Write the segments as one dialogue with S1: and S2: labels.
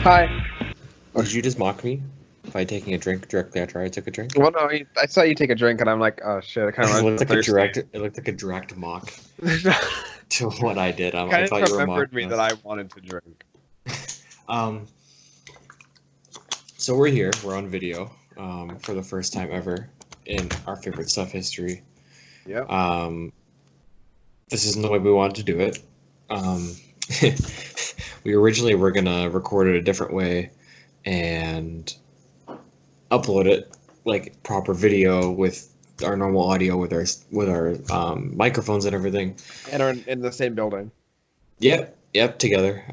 S1: Hi.
S2: Did you just mock me by taking a drink directly after I took a drink?
S1: Well, no, I saw you take a drink, and I'm like, oh shit, I kind
S2: It
S1: of
S2: looked like
S1: thirsty.
S2: it looked like a direct mock
S1: Kind
S2: to what I did. I thought
S1: of
S2: you were
S1: remembered me
S2: mocking
S1: that
S2: us.
S1: I wanted to drink.
S2: Um, so we're here. We're on video for the first time ever in our favorite stuff history.
S1: Yep.
S2: This isn't the way we wanted to do it. We originally were gonna record it a different way and upload it like proper video with our normal audio with our microphones and everything.
S1: And are in the same building.
S2: Yep, together.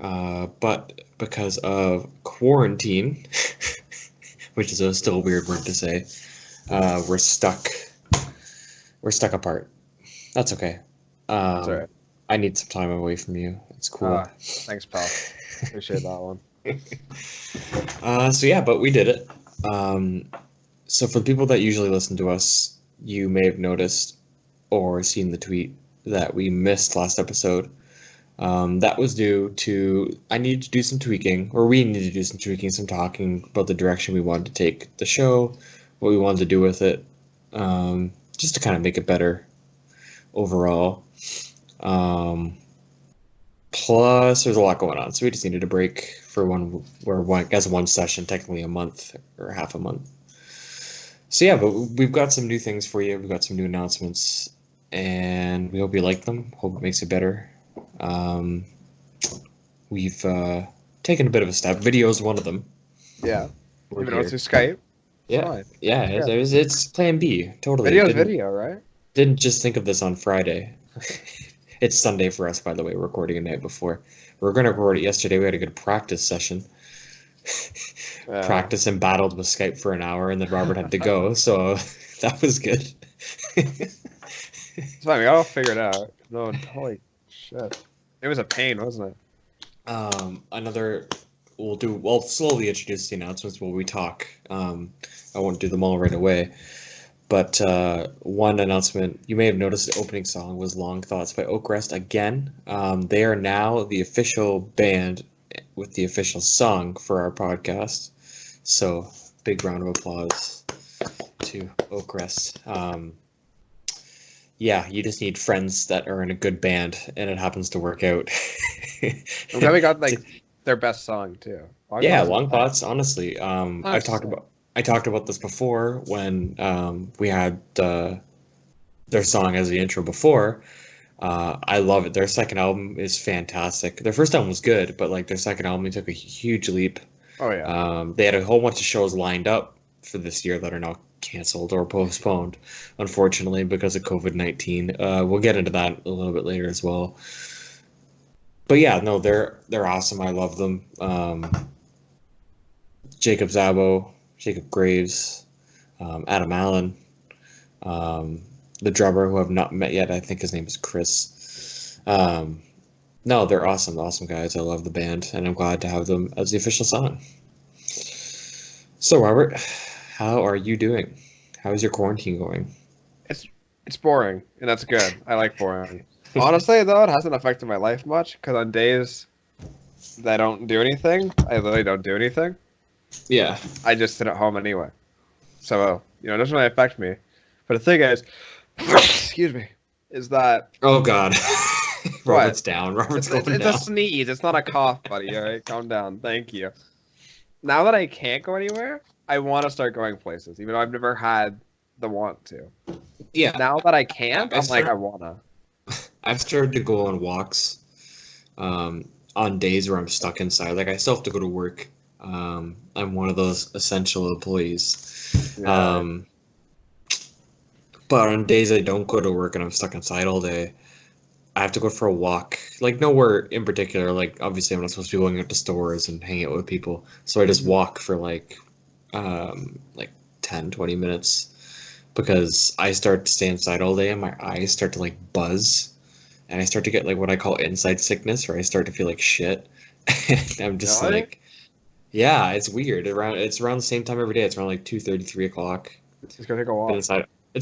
S2: But because of quarantine, which is still a weird word to say, we're stuck. We're stuck apart. That's okay.
S1: That's all right.
S2: I need some time away from you. It's cool.
S1: Thanks, pal. Appreciate that one.
S2: So yeah, but we did it. So for the people that usually listen to us, you may have noticed or seen the tweet that we missed last episode. That was due to I needed to do some tweaking, or we needed to do some tweaking, some talking about the direction we wanted to take the show, what we wanted to do with it, just to kind of make it better overall. Plus, there's a lot going on, so we just needed a break for one session, technically a month or half a month. So yeah, but we've got some new things for you. We've got some new announcements, and we hope you like them. Hope it makes it better. We've taken a bit of a step. Video is one of them.
S1: Yeah.
S2: We're
S1: Even though
S2: here.
S1: it's through Skype.
S2: Yeah,
S1: Fine.
S2: it's Plan B. Totally.
S1: Video's video, right?
S2: Didn't just think of this on Friday. It's Sunday for us, by the way. We're recording a night before. We were going to record it yesterday. We had a good practice session. Practice and battled with Skype for an hour, and then Robert had to go, so that was good.
S1: It's fine. We all figured it out. No, holy shit. It was a pain, wasn't it?
S2: We'll slowly introduce the announcements while we talk. I won't do them all right away. But one announcement, you may have noticed the opening song was Long Thoughts by Oakrest again. They are now the official band with the official song for our podcast. So, big round of applause to Oakrest. Yeah, you just need friends that are in a good band, and it happens to work out.
S1: I'm glad we got their best song too.
S2: Long Thoughts. Honestly, I talked about this before when we had their song as the intro before. I love it. Their second album is fantastic. Their first album was good, but like their second album, they took a huge leap.
S1: Oh yeah.
S2: They had a whole bunch of shows lined up for this year that are now canceled or postponed, unfortunately, because of COVID-19. We'll get into that a little bit later as well. But yeah, no, they're awesome. I love them. Jacob Szabo, Jacob Graves, Adam Allen, the drummer who I've not met yet. I think his name is Chris. No, they're awesome guys. I love the band, and I'm glad to have them as the official song. So, Robert, how are you doing? How is your quarantine going?
S1: It's boring, and that's good. I like boring. Honestly, though, it hasn't affected my life much, because on days that I don't do anything, I literally don't do anything.
S2: Yeah.
S1: I just sit at home anyway. So, it doesn't really affect me. But the thing is, excuse me, is that...
S2: Oh, God. Robert's down.
S1: It's a sneeze. It's not a cough, buddy. All right, calm down. Thank you. Now that I can't go anywhere, I want to start going places, even though I've never had the want to.
S2: Yeah.
S1: Now that I can't, I want to.
S2: I've started to go on walks on days where I'm stuck inside. Like, I still have to go to work. I'm one of those essential employees.
S1: Yeah.
S2: But on days I don't go to work and I'm stuck inside all day, I have to go for a walk. Like, nowhere in particular. Like, obviously I'm not supposed to be going out to stores and hanging out with people. So I just walk for like 10, 20 minutes because I start to stay inside all day and my eyes start to like buzz. And I start to get like what I call inside sickness, where I start to feel like shit. And I'm just like, yeah, it's weird. It's around the same time every day. It's around like 2:30, 3 o'clock.
S1: Just go take a walk.
S2: It's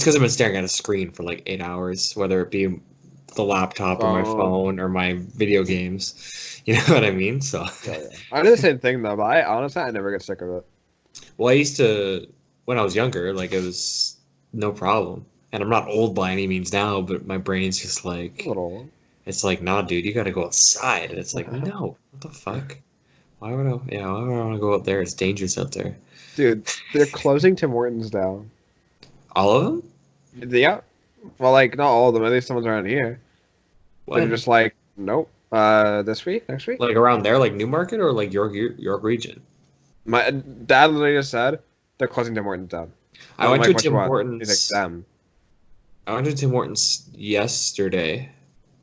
S2: because I've been staring at a screen for like 8 hours, whether it be the laptop or my phone or my video games. You know what I mean? So
S1: Yeah. I do the same thing though, but I never get sick of it.
S2: well, I used to when I was younger, like it was no problem. And I'm not old by any means now, but my brain's just like
S1: A little.
S2: it's like, nah, dude, you gotta go outside. And it's like, no, what the fuck? Why would I want to go out there? It's dangerous out there.
S1: Dude, they're closing Tim Hortons down.
S2: All of them?
S1: Yeah. Well, like not all of them. At least someone's around here.
S2: What?
S1: They're just like, nope. This week, next week.
S2: Like around there, like Newmarket or like York region?
S1: My dad literally just said they're closing Tim Hortons down.
S2: I went to Tim
S1: He's
S2: Hortons.
S1: like, them.
S2: I went to Tim Hortons yesterday,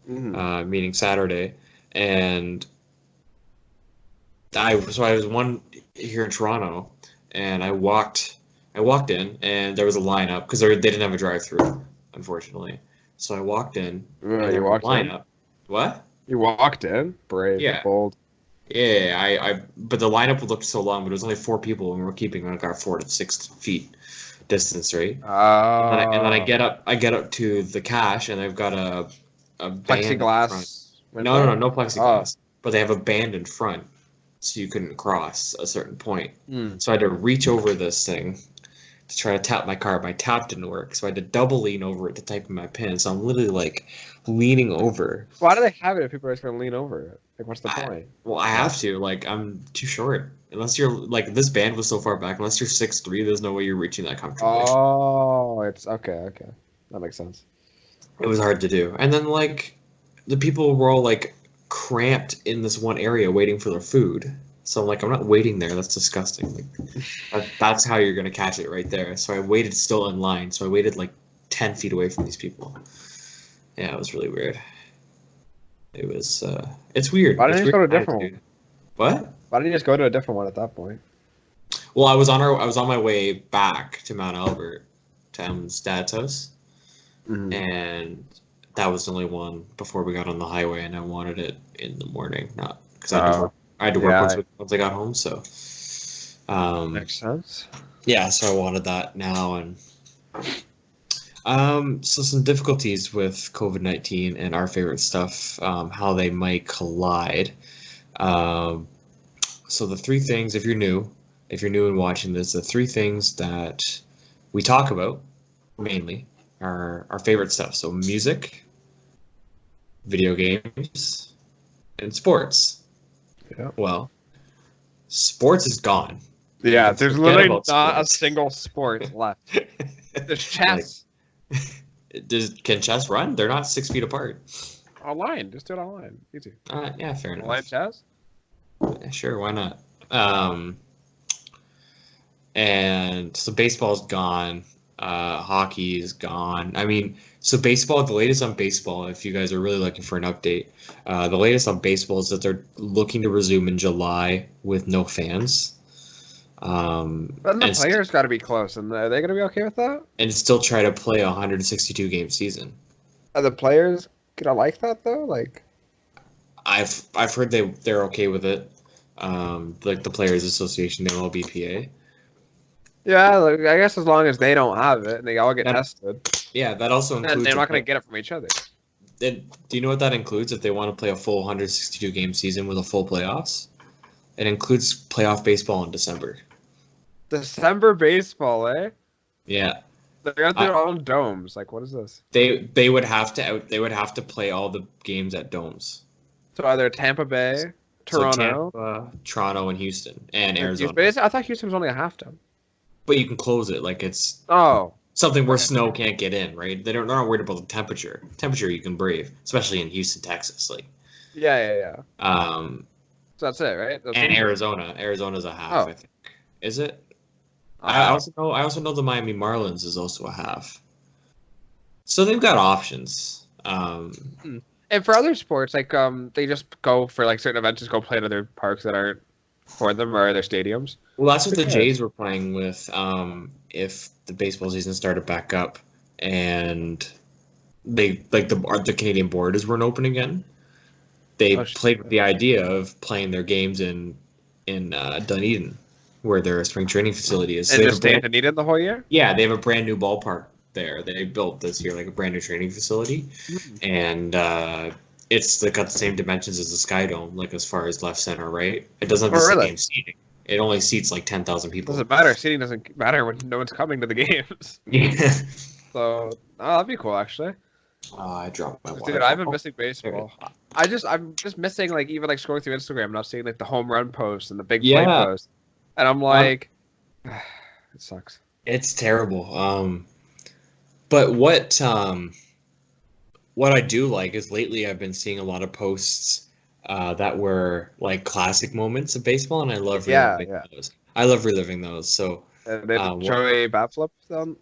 S2: meaning Saturday, and I was one here in Toronto, and I walked in, and there was a lineup because they didn't have a drive-through, unfortunately. So I walked in.
S1: You walked in?
S2: What?
S1: You walked in? Brave.
S2: Yeah.
S1: Bold.
S2: Yeah, but the lineup looked so long, but it was only 4 people, and we were keeping like our 4 to 6 feet distance, right? And then I get up to the cash, and they've got a
S1: plexiglass.
S2: No plexiglass. But they have a band in front, so you couldn't cross a certain point. So I had to reach over this thing to try to tap my card. My tap didn't work, so I had to double lean over it to type in my PIN. So I'm literally like leaning over.
S1: Why do they have it if people are just gonna lean over it? Like, what's the point?
S2: Well, I have to. Like, I'm too short. Unless you're like this band was so far back. Unless you're 6'3", there's no way you're reaching that comfortably.
S1: Oh, it's okay. That makes sense.
S2: It was hard to do. And then like the people were all like cramped in this one area waiting for their food. So I'm like, I'm not waiting there. That's disgusting. Like, that's how you're gonna catch it right there. So I waited still in line. So I waited like 10 feet away from these people. Yeah, it was really weird. It was. It's weird.
S1: Why didn't you go to a different one?
S2: What?
S1: Why didn't you just go to a different one at that point?
S2: Well, I was on my way back to Mount Albert, to Em's dad's house, and that was the only one before we got on the highway, and I wanted it in the morning, not because I had to work once I got home. So
S1: makes sense.
S2: Yeah, so I wanted that now, and so some difficulties with COVID-19 and our favorite stuff, how they might collide. So the 3 things, if you're new and watching this, the 3 things that we talk about mainly are our favorite stuff. So music, video games, and sports.
S1: Yeah.
S2: Well, sports is gone.
S1: Yeah, there's literally not a single sport left. There's chess.
S2: Can chess run? They're not 6 feet apart.
S1: Online, just do it online. Easy.
S2: Yeah, fair enough.
S1: Online chess?
S2: Yeah, sure, why not? And so baseball's gone. Hockey is gone. I mean, so baseball, the latest on baseball, if you guys are really looking for an update, the latest on baseball is that they're looking to resume in July with no fans.
S1: But the players got to be close, and are they going to be okay with that?
S2: And still try to play a 162-game season.
S1: Are the players gonna like that though? Like,
S2: I've heard they're okay with it. Like the Players Association, the MLBPA.
S1: Yeah, like, I guess as long as they don't have it and they all get tested.
S2: Yeah, that also includes.
S1: And they're not going to get it from each other.
S2: Do you know what that includes if they want to play a full 162-game season with a full playoffs? It includes playoff baseball in December.
S1: December baseball, eh?
S2: Yeah.
S1: They got their own domes. Like, what is this?
S2: They would have to play all the games at domes.
S1: So either Tampa Bay, Toronto,
S2: Toronto, and Houston, and Arizona.
S1: But I thought Houston was only a half dome.
S2: But you can close it like it's something where snow can't get in, right? They're not worried about the temperature. Temperature you can brave, especially in Houston, Texas. Like.
S1: Yeah. So that's it, right?
S2: And Arizona's a half. I think. Is it? I also know the Miami Marlins is also a half. So they've got options.
S1: And for other sports, like they just go for like certain events, just go play in other parks that aren't for them or other stadiums.
S2: Well, that's what the Jays were playing with. If the baseball season started back up and they the Canadian Borders weren't open again, they played with the idea of playing their games in Dunedin, where their spring training facility is.
S1: And just stay in Dunedin the whole year?
S2: Yeah, they have a brand new ballpark there. They built this here like a brand new training facility,
S1: Mm.
S2: and it's got the same dimensions as the Sky Dome, like as far as left center, right? It doesn't have
S1: Oh,
S2: the
S1: really?
S2: same seating. It only seats like 10,000 people.
S1: Doesn't matter. Seating doesn't matter when no one's coming to the games.
S2: Yeah.
S1: So, that'd be cool, actually.
S2: I dropped my water.
S1: Dude, I've been
S2: bottle.
S1: missing baseball. I'm just missing like even like scrolling through Instagram and I'm seeing like the home run posts and the big play
S2: Yeah.
S1: posts, and I'm like, it sucks.
S2: It's terrible. But what I do like is lately I've been seeing a lot of posts that were like classic moments of baseball, and I love reliving those. I love reliving those. So
S1: And then Joey bat flip then.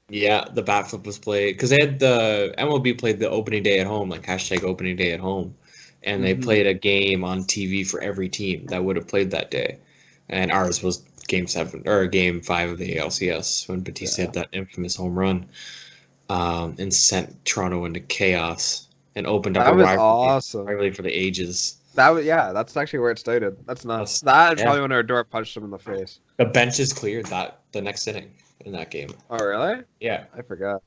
S2: yeah, the bat flip was played because they had the MLB played the opening day at home, like hashtag opening day at home, and they played a game on TV for every team that would have played that day, and ours was Game 7 or Game 5 of the ALCS when Batista hit that infamous home run, and sent Toronto into chaos and opened up
S1: That
S2: a
S1: was
S2: rivalry,
S1: awesome.
S2: rivalry for the ages.
S1: That's actually where it started. That's nuts. That and probably when Ardor punched him in the face.
S2: The benches cleared the next inning in that game.
S1: Oh really?
S2: Yeah,
S1: I forgot.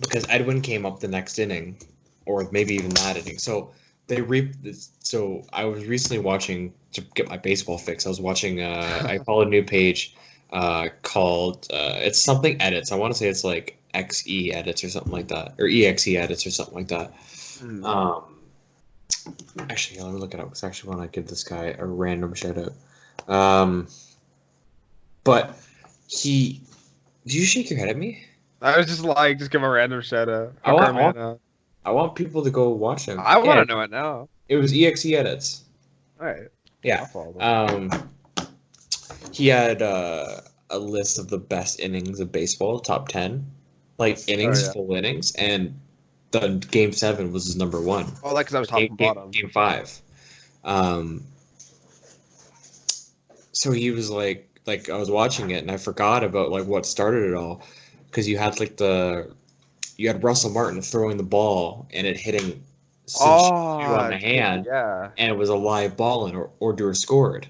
S2: because Edwin came up the next inning, or maybe even that inning. So So I was recently watching to get my baseball fix. I was watching. I followed a new page called it's something edits. I want to say it's like XE edits or something like that, or EXE edits or something like that. Actually, let me look it up because I actually want to give this guy a random shout out. But do you shake your head at me?
S1: I was just like, just give a random shout out.
S2: I want people to go watch him.
S1: I want to know it now.
S2: It was EXE edits.
S1: All right.
S2: Yeah. He had a list of the best innings of baseball, top 10, like innings, full innings, and the Game 7 was his number one.
S1: Oh, like because I was top and bottom.
S2: Game 5. So he was like I was watching it and I forgot about like what started it all, because you had like you had Russell Martin throwing the ball and it hitting on the hand, and it was a live ball and Ardor scored.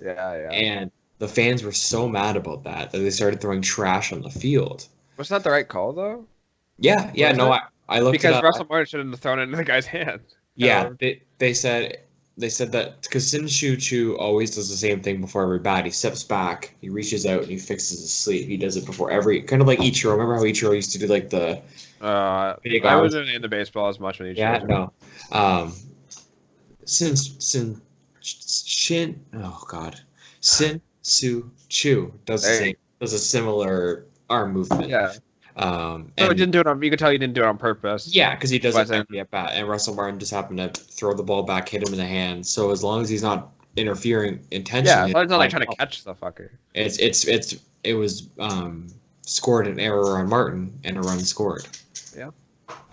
S1: Yeah.
S2: And the fans were so mad about that they started throwing trash on the field.
S1: Was that the right call though?
S2: Yeah, no, I looked
S1: because
S2: it up.
S1: Russell Martin shouldn't have thrown it into the guy's hand.
S2: Yeah, they said that because Sin Chu always does the same thing before every bat. He steps back, he reaches out, and he fixes his sleeve. He does it before every, kind of like Ichiro. Remember how Ichiro used to do like the big
S1: I
S2: arms?
S1: wasn't into baseball as much when Ichiro.
S2: Yeah, no. Sin Su Chu does the same. Does a similar arm movement.
S1: Yeah.
S2: And
S1: he didn't do it on. You could tell he didn't do it on purpose.
S2: Yeah, because he doesn't every at bat, and Russell Martin just happened to throw the ball back, hit him in the hand. So as long as he's not interfering intentionally,
S1: but it's not like trying to catch the fucker.
S2: It was scored an error on Martin and a run scored.
S1: Yeah.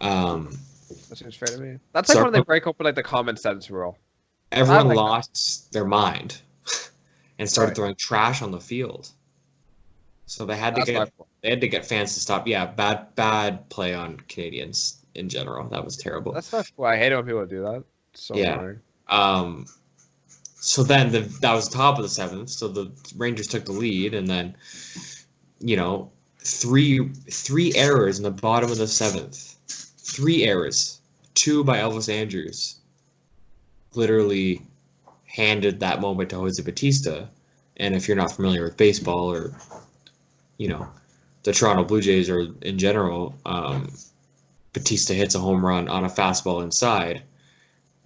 S1: That seems fair to me. That's like when they break open like the common sense rule.
S2: Everyone lost their mind and started throwing trash on the field. So they had to get fans to stop. Yeah, bad play on Canadians in general. That was terrible.
S1: That's not cool. I hate it when people do that. It's so annoying.
S2: So then that was the top of the 7th. So the Rangers took the lead, and then three errors in the bottom of the 7th. 3 errors, 2 by Elvis Andrews. Literally handed that moment to Jose Batista. And if you're not familiar with baseball or the Toronto Blue Jays or in general, Batista hits a home run on a fastball inside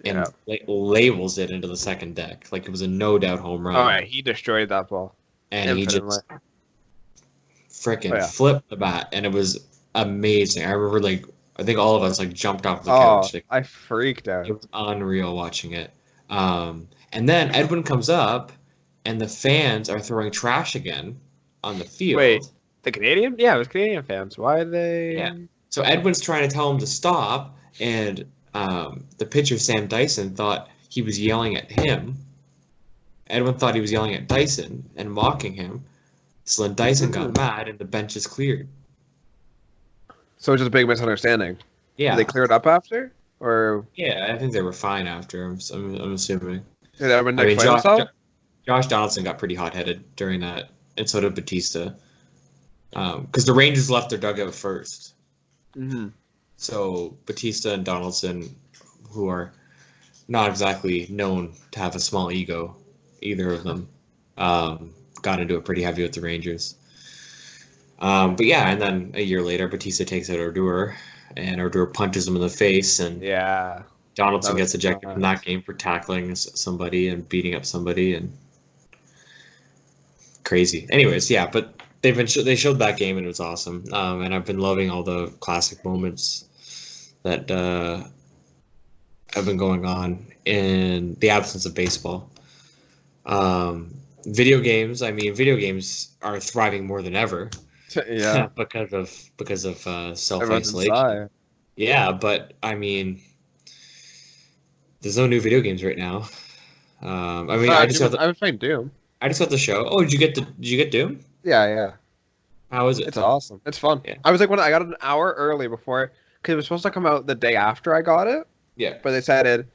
S2: and labels it into the second deck. Like it was a no-doubt home run.
S1: Oh, yeah, he destroyed that ball.
S2: And he just freaking flipped the bat, and it was amazing. I remember, I think all of us, jumped off the couch.
S1: I freaked out.
S2: It was unreal watching it. And then Edwin comes up, and the fans are throwing trash again on the field.
S1: Wait, the Canadian? Yeah, it was Canadian fans. Why are they?
S2: Yeah. So Edwin's trying to tell him to stop, and the pitcher, Sam Dyson, thought he was yelling at him. Edwin thought he was yelling at Dyson and mocking him. So then Dyson got mad, and the bench is cleared.
S1: So it's just a big misunderstanding.
S2: Yeah.
S1: Did they clear it up after? Or
S2: yeah, I think they were fine after. I'm assuming.
S1: Did Edwin explain himself?
S2: Josh Donaldson got pretty hot-headed during that, and so did Batista. Because the Rangers left their dugout first.
S1: Mm-hmm.
S2: So Batista and Donaldson, who are not exactly known to have a small ego, either of them, got into it pretty heavy with the Rangers. But yeah, and then a year later, Batista takes out Odor, and Odor punches him in the face, and
S1: Yeah.
S2: Donaldson gets ejected from that game for tackling somebody and beating up somebody, and crazy. Anyways, yeah, but they showed that game and it was awesome, and I've been loving all the classic moments that have been going on in the absence of baseball. Video games. I mean, video games are thriving more than ever.
S1: Yeah.
S2: because of self-isolation. Yeah, but I mean, there's no new video games right now. I mean, I was
S1: playing Doom.
S2: I just got the show. Oh, did you get Doom?
S1: Yeah.
S2: How is it?
S1: It's awesome. It's fun.
S2: Yeah.
S1: I was like, when I got it an hour early before, because it was supposed to come out the day after I got it.
S2: Yeah.
S1: But they said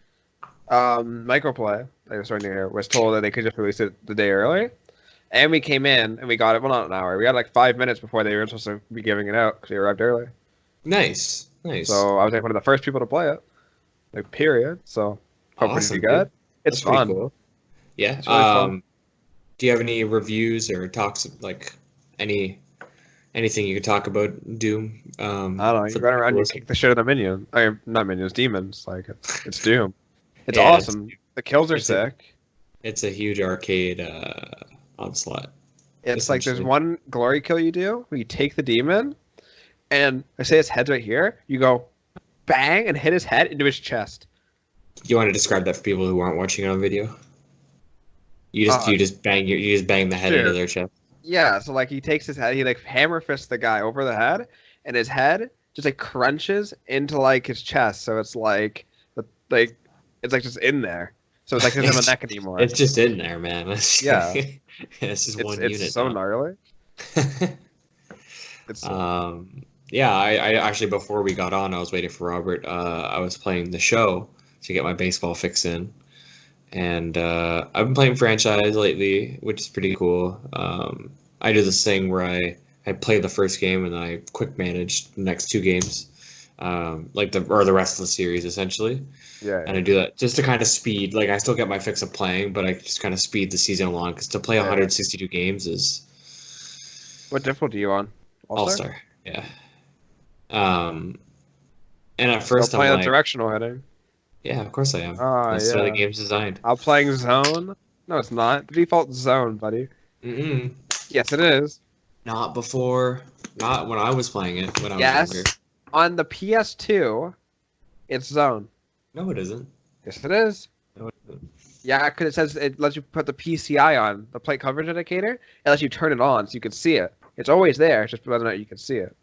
S1: Microplay, I was starting to hear, was told that they could just release it the day early. And we came in and we got it. Well, not an hour. We got like 5 minutes before they were supposed to be giving it out because they arrived early.
S2: Nice.
S1: So I was like one of the first people to play it. Like, period. So hopefully
S2: awesome,
S1: you good. It's fun.
S2: Cool. Yeah.
S1: It's really fun.
S2: Do you have any reviews or talks, like anything you could talk about Doom?
S1: I don't know. You run around, you kick the shit out of minions. Not minions, demons. Like, it's Doom. It's awesome. The kills are sick.
S2: It's a huge arcade onslaught.
S1: It's like there's one glory kill you do where you take the demon, and I say his head's right here. You go bang and hit his head into his chest.
S2: You want to describe that for people who aren't watching it on video? You just bang the head into their chest.
S1: Yeah, so like he takes his head, he like hammer fists the guy over the head, and his head just like crunches into like his chest. So it's like it's like just in there. So it's like there's no neck anymore.
S2: It's just in there, man.
S1: Yeah.
S2: It's just one unit.
S1: It's so gnarly.
S2: Yeah, I actually, before we got on, I was waiting for Robert. I was playing the show to get my baseball fix in. And I've been playing franchise lately, which is pretty cool. I do this thing where I play the first game and then I quick manage the next 2 games, the rest of the series essentially.
S1: Yeah.
S2: And I do that just to kind of speed. Like, I still get my fix of playing, but I just kind of speed the season along because to play 162 games is.
S1: What difficulty are you on?
S2: All-Star. Yeah. And at first
S1: I'm playing directional heading.
S2: Yeah, of course I am. That's how the game's designed.
S1: I'm playing zone. No, it's not. The default zone, buddy. Yes, it is.
S2: Not before. Not when I was playing it. When I was younger.
S1: On the PS2, it's zone.
S2: No, it isn't.
S1: Yes, it is.
S2: No, it isn't.
S1: Yeah, because it says it lets you put the PCI on, the plate coverage indicator. It lets you turn it on so you can see it. It's always there. It's just whether or not you can see it.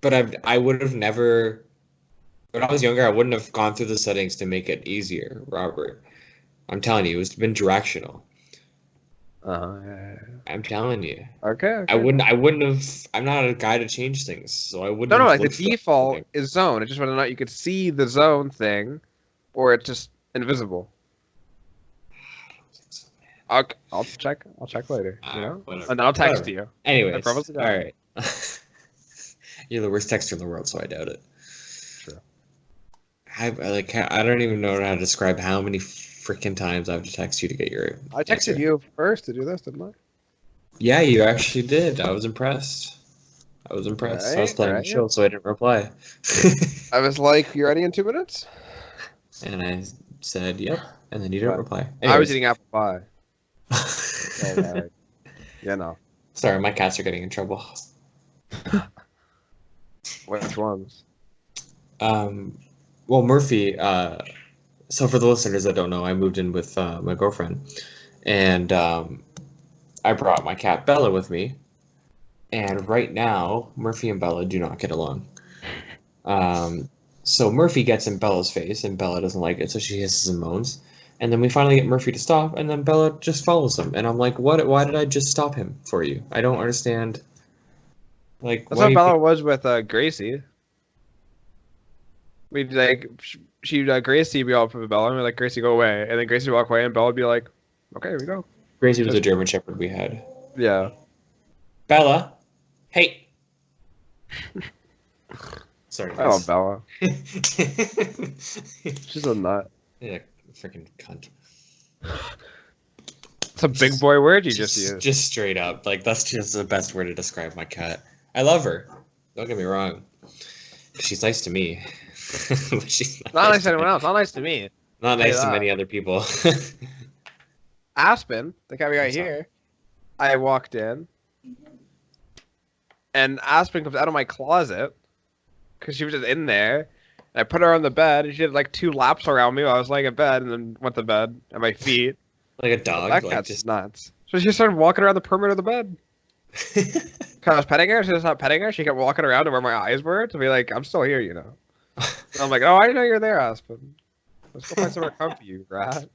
S2: But I would have never. When I was younger, I wouldn't have gone through the settings to make it easier, Robert. I'm telling you, it's been directional.
S1: Yeah.
S2: I'm telling you.
S1: Okay.
S2: I wouldn't have. I'm not a guy to change things, so I wouldn't.
S1: No, like the default is zone. It's just whether or not you could see the zone thing, or it's just invisible. I'll check. I'll check later. You know,
S2: whatever.
S1: And I'll text you.
S2: Anyways, all right. You're the worst texter in the world, so I doubt it. I don't even know how to describe how many freaking times I have to text you to get your.
S1: I texted you first to do this, didn't I?
S2: Yeah, you actually did. I was impressed. I was playing the show, so I didn't reply.
S1: I was like, "You ready in 2 minutes?"
S2: And I said, "Yep," and then you didn't reply.
S1: Anyways. I was eating apple pie. Yeah, no.
S2: Sorry, my cats are getting in trouble.
S1: Which ones?
S2: Well, Murphy, so for the listeners that don't know, I moved in with my girlfriend, and I brought my cat Bella with me, and right now, Murphy and Bella do not get along. So Murphy gets in Bella's face, and Bella doesn't like it, so she hisses and moans, and then we finally get Murphy to stop, and then Bella just follows him, and I'm like, what? Why did I just stop him for you? I don't understand. Like,
S1: that's how Bella was with Gracie. We'd Gracie would be all for Bella, and we'd like, Gracie, go away. And then Gracie would walk away, and Bella would be like, okay, here we go.
S2: Gracie was a German Shepherd we had.
S1: Yeah.
S2: Bella, hey. Sorry,
S1: I love
S2: guys.
S1: Bella. She's a nut.
S2: Yeah, freaking cunt.
S1: It's a big boy word you just used.
S2: Just straight up, like that's just the best word to describe my cat. I love her. Don't get me wrong. She's nice to me. But she's
S1: Not nice to anyone else. Not nice to me.
S2: Not nice to many other people.
S1: Aspen, the cat we got here, I walked in, and Aspen comes out of my closet because she was just in there. And I put her on the bed, and she did like 2 laps around me while I was laying in bed, and then went to bed at my feet.
S2: Like a dog.
S1: That
S2: like
S1: cat's
S2: just
S1: nuts. So she started walking around the perimeter of the bed. I was petting her. She was not petting her. She kept walking around to where my eyes were to be like, I'm still here, you know. And I'm like, oh, I didn't know you're there, Aspen. Let's go find somewhere comfy, you rat.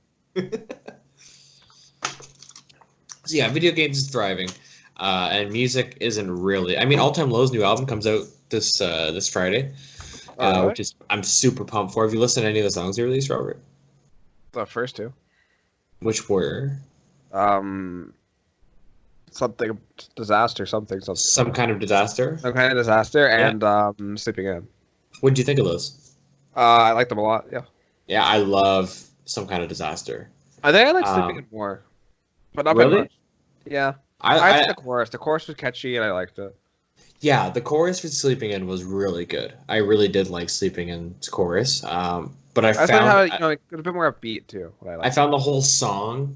S2: So yeah, video games is thriving, and music isn't really. I mean, All Time Low's new album comes out this Friday, which is I'm super pumped for. Have you listened to any of the songs they released, Robert?
S1: The first 2.
S2: Which were?
S1: Something disaster, something.
S2: Some kind of disaster.
S1: Some kind of disaster, and sleeping in.
S2: What did you think of those?
S1: I like them a lot. Yeah.
S2: Yeah, I love Some Kind of Disaster.
S1: I think I like sleeping in more, but not
S2: really?
S1: much. Yeah. I liked the chorus. The chorus was catchy, and I liked it.
S2: Yeah, the chorus for Sleeping In was really good. I really did like Sleeping In's chorus. But I found
S1: how it was a bit more upbeat too. What
S2: I found the whole song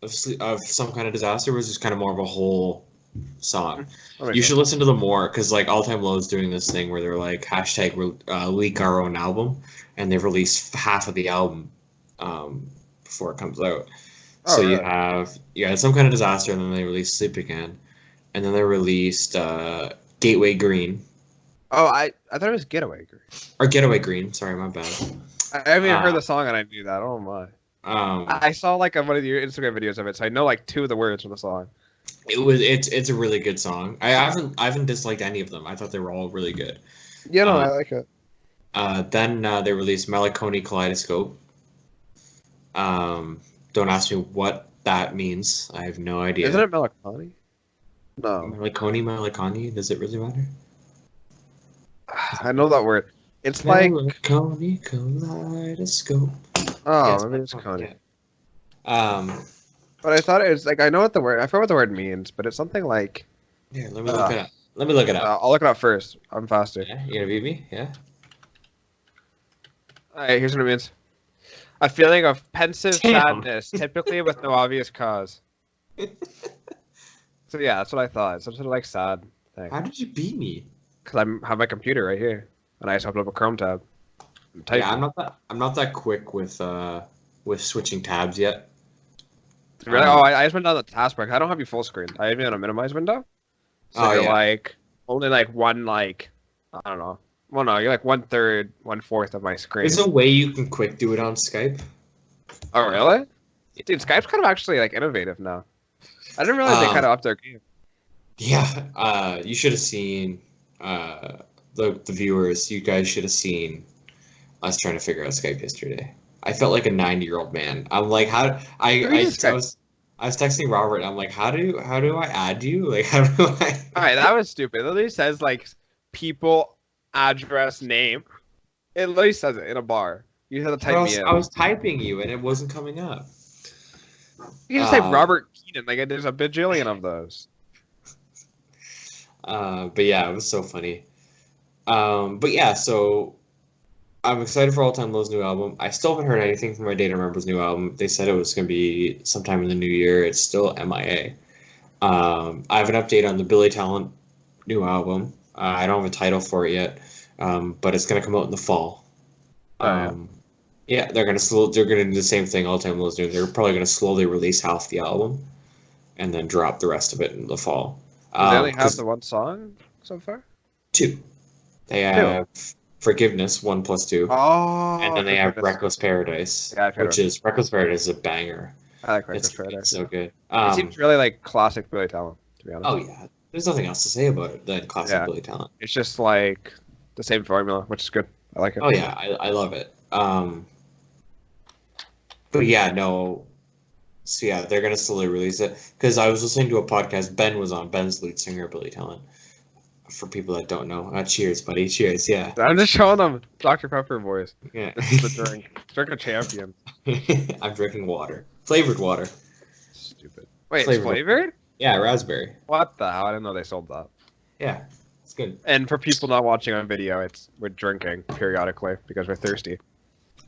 S2: of Some Kind of Disaster was just kind of more of a whole song. You should listen to them more because like All Time Low is doing this thing where they're like hashtag leak our own album, and they've released half of the album before it comes out.
S1: Oh,
S2: so
S1: really?
S2: you had Some Kind of Disaster, and then they released Sleep Again, and then they released Gateway Green.
S1: Oh, I thought it was Getaway Green.
S2: Or Getaway Green. Sorry, my bad.
S1: I haven't even heard the song, and I knew that. Oh my. I saw like one of your Instagram videos of it, so I know like 2 of the words from the song.
S2: It's a really good song. I haven't disliked any of them. I thought they were all really good.
S1: Yeah, no, I like it.
S2: Then they released Melancholy Kaleidoscope. Don't ask me what that means. I have no idea.
S1: Isn't it Melancholy? No.
S2: Melancholy. Does it really matter?
S1: I know that word. It's like
S2: Melancholy Kaleidoscope.
S1: Oh,
S2: Yes,
S1: maybe it's Coney.
S2: But
S1: I thought it was like I know what the word. I forgot what the word means, but it's something like.
S2: Here, let me look it up. Let me look it up.
S1: I'll look it up first. I'm faster.
S2: Yeah, you gonna beat me? Yeah.
S1: All right, here's what it means: a feeling of pensive
S2: Damn.
S1: sadness, typically with no obvious cause. So yeah, that's what I thought. Some sort of like sad thing.
S2: How did you beat me?
S1: Because I have my computer right here, and I just opened up a Chrome tab.
S2: Yeah, I'm not that quick with switching tabs yet.
S1: Really? I just went down the taskbar. I don't have you full screen. I have you on a minimize window. So you're like only like one I don't know. Well, no, you're like 1/3, 1/4 of my screen.
S2: There's a way you can quick do it on Skype.
S1: Oh really? Dude, Skype's kind of actually like innovative now. I didn't realize they kind of upped their game.
S2: Yeah, you should have seen the viewers. You guys should have seen us trying to figure out Skype yesterday. I felt like a 90-year-old man. I'm like, I was texting Robert. And I'm like, how do I add you? Like, how do I?
S1: All right, that was stupid. It literally says like people, address, name. It literally says it in a bar. You have to type me in.
S2: I was typing you, and it wasn't coming up.
S1: You can just type Robert Keenan. Like, there's a bajillion of those.
S2: But yeah, it was so funny. But yeah, so I'm excited for All Time Low's new album. I still haven't heard anything from My Data Remember's new album. They said it was going to be sometime in the new year. It's still MIA. I have an update on the Billy Talent new album. I don't have a title for it yet, but it's going to come out in the fall. Yeah, they're going to do the same thing All Time Low's doing. They're probably going to slowly release half the album and then drop the rest of it in the fall.
S1: They only have the one song so far?
S2: 2. They have Forgiveness 1 + 2.
S1: Oh,
S2: and then they have Reckless Paradise, Reckless Paradise is a banger.
S1: I like Reckless Paradise.
S2: It's so good.
S1: It seems really like classic Billy Talent, to be honest.
S2: Oh yeah, there's nothing else to say about it than classic Billy Talent.
S1: It's just like the same formula, which is good. I like it.
S2: Oh yeah, I love it. But yeah, no, So yeah, they're gonna slowly release it. Because I was listening to a podcast Ben was on. Ben's lead singer, Billy Talent. For people that don't know, cheers, buddy. Cheers. Yeah.
S1: I'm just showing them Dr. Pepper voice.
S2: Yeah.
S1: This is the drink. Drink of champions.
S2: I'm drinking water. Flavored water.
S1: Stupid. Wait, it's flavored?
S2: Yeah, raspberry.
S1: What the hell? I didn't know they sold that.
S2: Yeah, it's good.
S1: And for people not watching on video, we're drinking periodically because we're thirsty.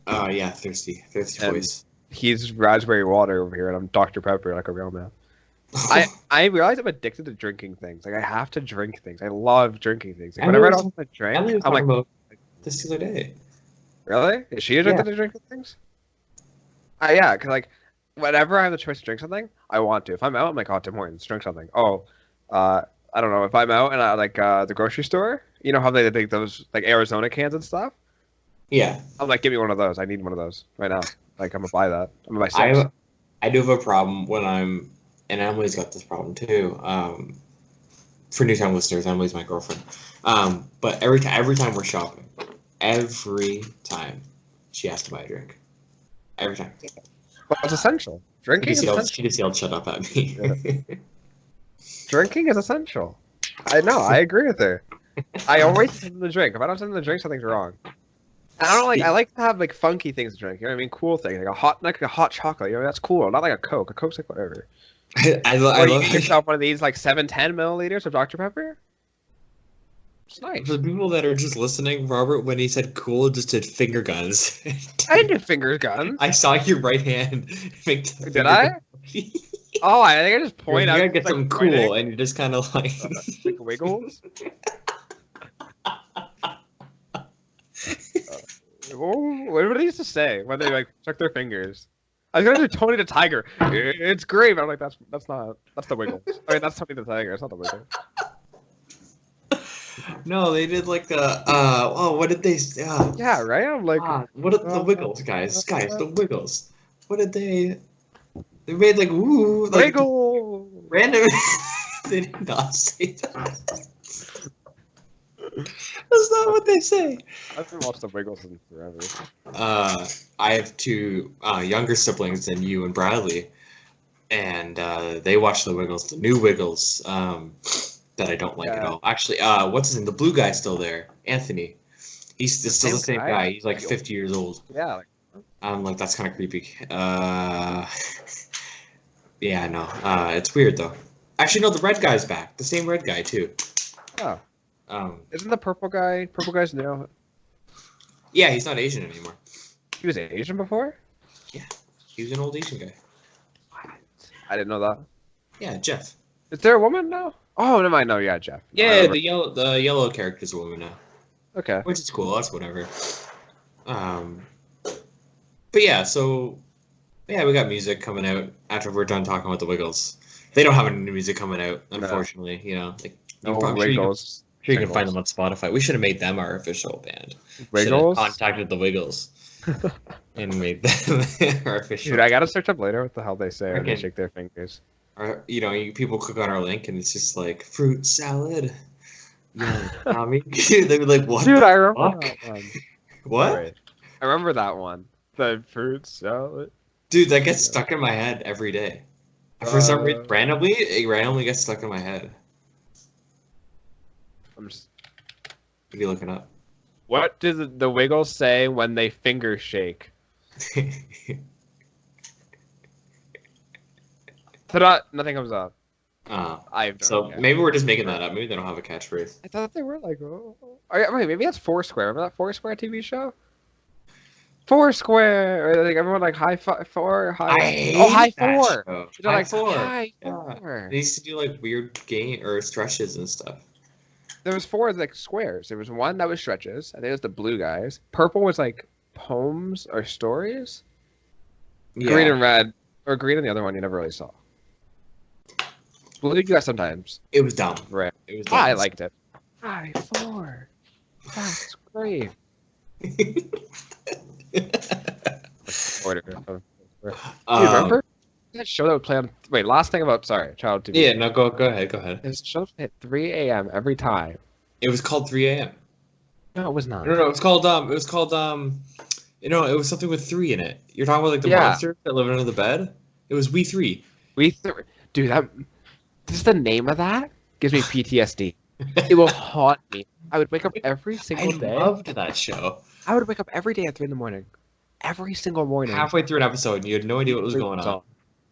S2: Oh yeah, thirsty boys.
S1: He's raspberry water over here, and I'm Dr. Pepper like a real man. I realize I'm addicted to drinking things. Like I have to drink things. I love drinking things. Like, whenever I don't want to drink, I'm like,
S2: about this the other day.
S1: Really? Is she addicted to drinking things? Yeah, because like whenever I have the choice to drink something, I want to. If I'm out, I'm like, oh, Tim Hortons, drink something. Oh, I don't know. If I'm out and I like the grocery store, you know how they make those like Arizona cans and stuff?
S2: Yeah.
S1: I'm like, give me one of those. I need one of those right now. Like I'm gonna buy that. I'm gonna buy 6.
S2: I do have a problem when I'm, and Emily's got this problem too. For new time listeners, Emily's my girlfriend. But every time we're shopping, every time she has to buy a drink. Every time.
S1: Well, it's essential. Drinking is essential.
S2: She just yelled, "Shut up" at me.
S1: Yeah. Drinking is essential. I know. I agree with her. I always have something to drink. If I don't have something to drink, something's wrong. And I don't like. I like to have like funky things to drink. You know what I mean? Cool things, like a hot chocolate. You know, that's cool. Not like a Coke. A Coke's like whatever.
S2: I love
S1: you get yourself one of these like 710 milliliters of Dr. Pepper. It's nice.
S2: For the people that are just listening, Robert, when he said cool, just did finger guns.
S1: I didn't do finger guns.
S2: I saw your right hand.
S1: Did I? Oh, I think I just point out.
S2: You gotta get something cool, and you just kind of like
S1: wiggles. What did he used to say when they like check their fingers? I was gonna do Tony the Tiger. It's great, but I'm like that's the Wiggles. I mean that's Tony the Tiger. It's not the Wiggles.
S2: No, they did like the what did they?
S1: Yeah, right. I'm like,
S2: what are the Wiggles, guys? The Wiggles. What did they? They made like like
S1: Wiggle.
S2: Random. They did not say that. That's not what they say.
S1: I haven't watched the Wiggles in forever.
S2: I have 2 younger siblings than you and Bradley, and they watch the Wiggles, the new Wiggles, that I don't like at all. Actually, what's his name? The blue guy's still there, Anthony. He's still the same guy. He's like 50 years old.
S1: Yeah.
S2: I'm like, that's kind of creepy. Yeah, no. It's weird though. Actually, no, the red guy's back. The same red guy too.
S1: Oh. Isn't the purple guy's new?
S2: Yeah, he's not Asian anymore.
S1: He was Asian before?
S2: Yeah, he was an old Asian guy.
S1: What? I didn't know that.
S2: Yeah, Jeff.
S1: Is there a woman now? Oh, never mind. No, yeah, Jeff.
S2: Yeah, the yellow character's a woman now.
S1: Okay.
S2: Which is cool. That's whatever. But yeah, so yeah, we got music coming out after we're done talking about the Wiggles. They don't have any new music coming out, unfortunately. No. You know, like,
S1: no Wiggles.
S2: Sure, you can find them on Spotify. We should have made them our official band.
S1: Wiggles?
S2: Contacted the Wiggles and made them our official.
S1: Dude, I gotta search up later what the hell they say when they shake their fingers.
S2: Or, you know, people click on our link and it's just like fruit salad. Yeah, Tommy. They'd be like, "What?"
S1: Dude, I remember that one.
S2: What?
S1: Right. I remember that one. The fruit salad.
S2: Dude, that gets stuck in my head every day. For some reason, it randomly gets stuck in my head.
S1: I'm just.
S2: What are you looking up?
S1: What do the Wiggles say when they finger shake? Ta-da! Nothing comes up.
S2: Maybe we're just making that up. Maybe they don't have a catchphrase.
S1: I thought they were like, wait, maybe that's Foursquare. Remember that Foursquare TV show? Foursquare, or like everyone like high four. High four.
S2: High four.
S1: High four.
S2: They used to do like weird game or stretches and stuff.
S1: There was 4 like squares. There was one that was stretches. I think it was the blue guys. Purple was like poems or stories. Yeah. Green and red, or green and the other one you never really saw. Blue you got sometimes.
S2: It was dumb.
S1: Right.
S2: It was dumb.
S1: I liked it. High four. That's great. Do you remember that show that would play on? Wait, last thing about Child TV.
S2: Yeah, no, go ahead.
S1: This show at 3 a.m. every time.
S2: It was called 3 a.m.
S1: No, it was not.
S2: No, it was called it was something with 3 in it. You're talking about like the monsters that live under the bed. It was We Three.
S1: Dude, this is the name of that gives me PTSD. It will haunt me. I would wake up every single day.
S2: I loved that show.
S1: I would wake up every day at 3 in the morning. Every single morning.
S2: Halfway through an episode, and you had no idea what was going on.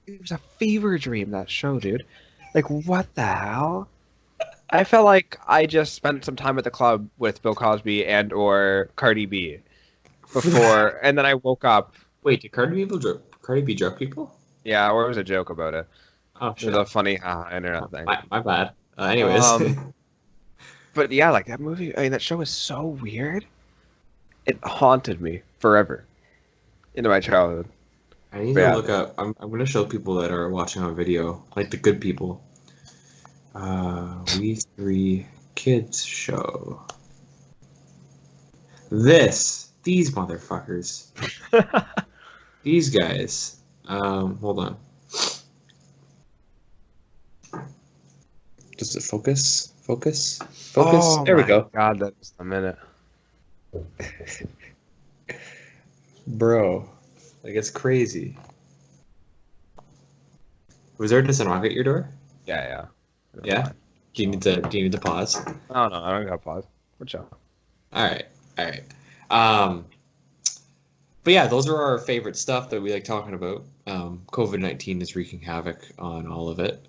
S1: It was a fever dream, that show, dude. Like, what the hell? I felt like I just spent some time at the club with Bill Cosby and or Cardi B before, and then I woke up.
S2: Wait, did Cardi B drug people?
S1: Yeah, or it was a joke about it.
S2: Oh,
S1: It was a funny internet thing.
S2: my bad. Anyways.
S1: But yeah, like that movie, I mean, that show is so weird. It haunted me forever into my childhood.
S2: I need to look up. I'm going to show people that are watching on video, like the good people. We Three Kids Show. These motherfuckers. These guys. Hold on. Does it focus? Focus?
S1: Oh,
S2: there we go.
S1: God, that's a minute.
S2: Bro, like it's crazy. Was there just a knock at your door?
S1: Yeah.
S2: Yeah. Do you need to pause?
S1: Oh no, I don't got pause. Watch out.
S2: All right. But yeah, those are our favorite stuff that we like talking about. COVID-19 is wreaking havoc on all of it.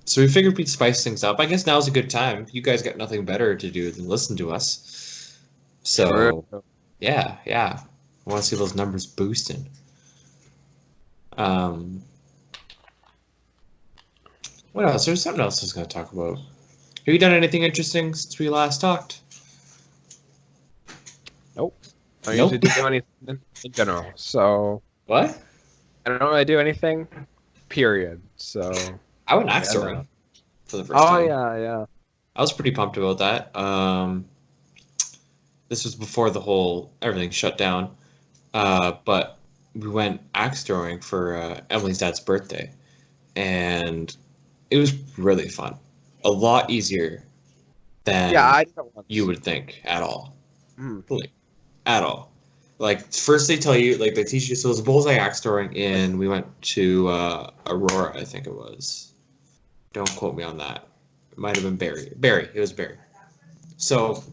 S2: So we figured we'd spice things up. I guess now's a good time. You guys got nothing better to do than listen to us. So yeah. I want to see those numbers boosting. What else? There's something else I was going to talk about. Have you done anything interesting since we last talked?
S1: Nope. I don't usually do anything in general. So
S2: What?
S1: I don't really do anything. Period. So
S2: I went axe throwing for the first time.
S1: Oh yeah.
S2: I was pretty pumped about that. This was before the whole everything shut down. But we went axe throwing for Emily's dad's birthday, and it was really fun. A lot easier than you would think at all. Like, at all. Like first they tell you, like they teach you. So it was bullseye axe throwing we went to Aurora, I think it was. Don't quote me on that. It might have been Barry. It was Barry. So,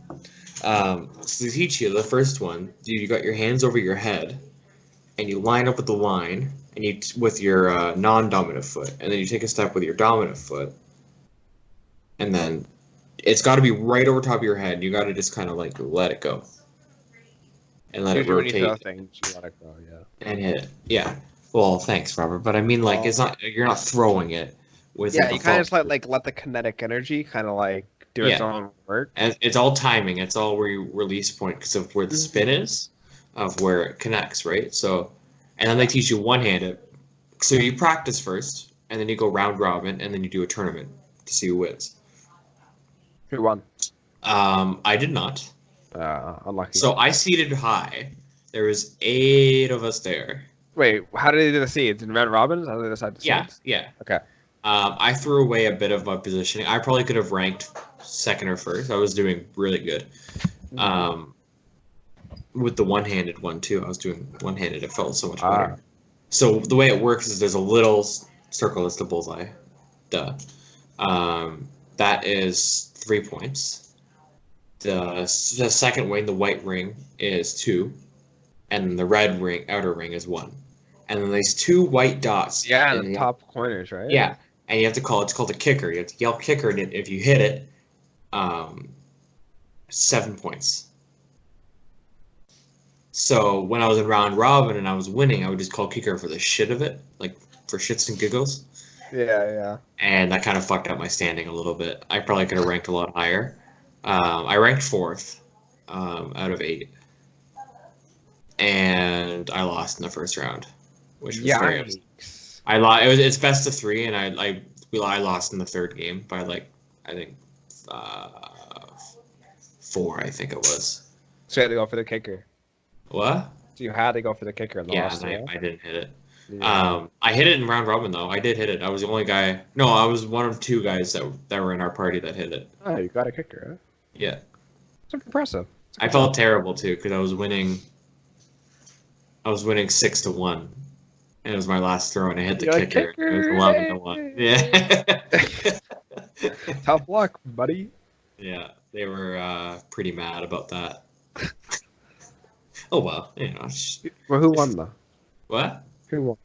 S2: so they teach you the first one. You got your hands over your head, and you line up with the line, and you with your non-dominant foot, and then you take a step with your dominant foot, and then it's got to be right over top of your head. You got to just kind of like let it go, and let it rotate.
S1: You let it go, yeah.
S2: And hit it. Yeah. Well, thanks, Robert. But I mean, like, it's not. You're not throwing it. With
S1: you kind of just let the kinetic energy kind of like do its own work.
S2: And it's all timing. It's all where you release point because of where the spin is, of where it connects, right? So, and then they teach you one-handed. So you practice first, and then you go round robin, and then you do a tournament to see who wins.
S1: Who won?
S2: I did not.
S1: Unlucky.
S2: So I seated high. There was 8 of us there.
S1: Wait, how did they do the seeds? In round robins? How did they decide the seeds?
S2: Yeah.
S1: Okay.
S2: I threw away a bit of my positioning. I probably could have ranked second or first. I was doing really good. With the one-handed one, too. I was doing one-handed. It felt so much better. So the way it works is there's a little circle. That's the bullseye. Duh. That is 3 points. The second ring, the white ring, is 2. And the red ring, outer ring, is 1. And then these 2 white dots.
S1: Yeah, the top corners, right?
S2: Yeah. And you have to it's called a kicker. You have to yell kicker, and if you hit it, 7 points. So when I was in round robin and I was winning, I would just call kicker for the shit of it, like for shits and giggles.
S1: Yeah.
S2: And that kind of fucked up my standing a little bit. I probably could have ranked a lot higher. I ranked 4th out of 8. And I lost in the first round, which was very upsetting. I lost. It's best of 3, and I lost in the third game by I think 4. I think it was.
S1: So you had to go for the kicker.
S2: What?
S1: So you had to go for the kicker in the last
S2: and I didn't hit it. Yeah. I hit it in round robin though. I did hit it. I was the only guy. No, I was one of 2 guys that were in our party that hit it.
S1: Oh, you got a kicker, huh?
S2: Yeah.
S1: That's impressive.
S2: I felt terrible too because I was winning. I was winning 6-1, and it was my last throw, and I hit the
S1: You're like,
S2: kicker. It was 11-1. Yeah.
S1: Tough luck, buddy.
S2: Yeah, they were pretty mad about that. Oh well,
S1: Well, who won though?
S2: What?
S1: Who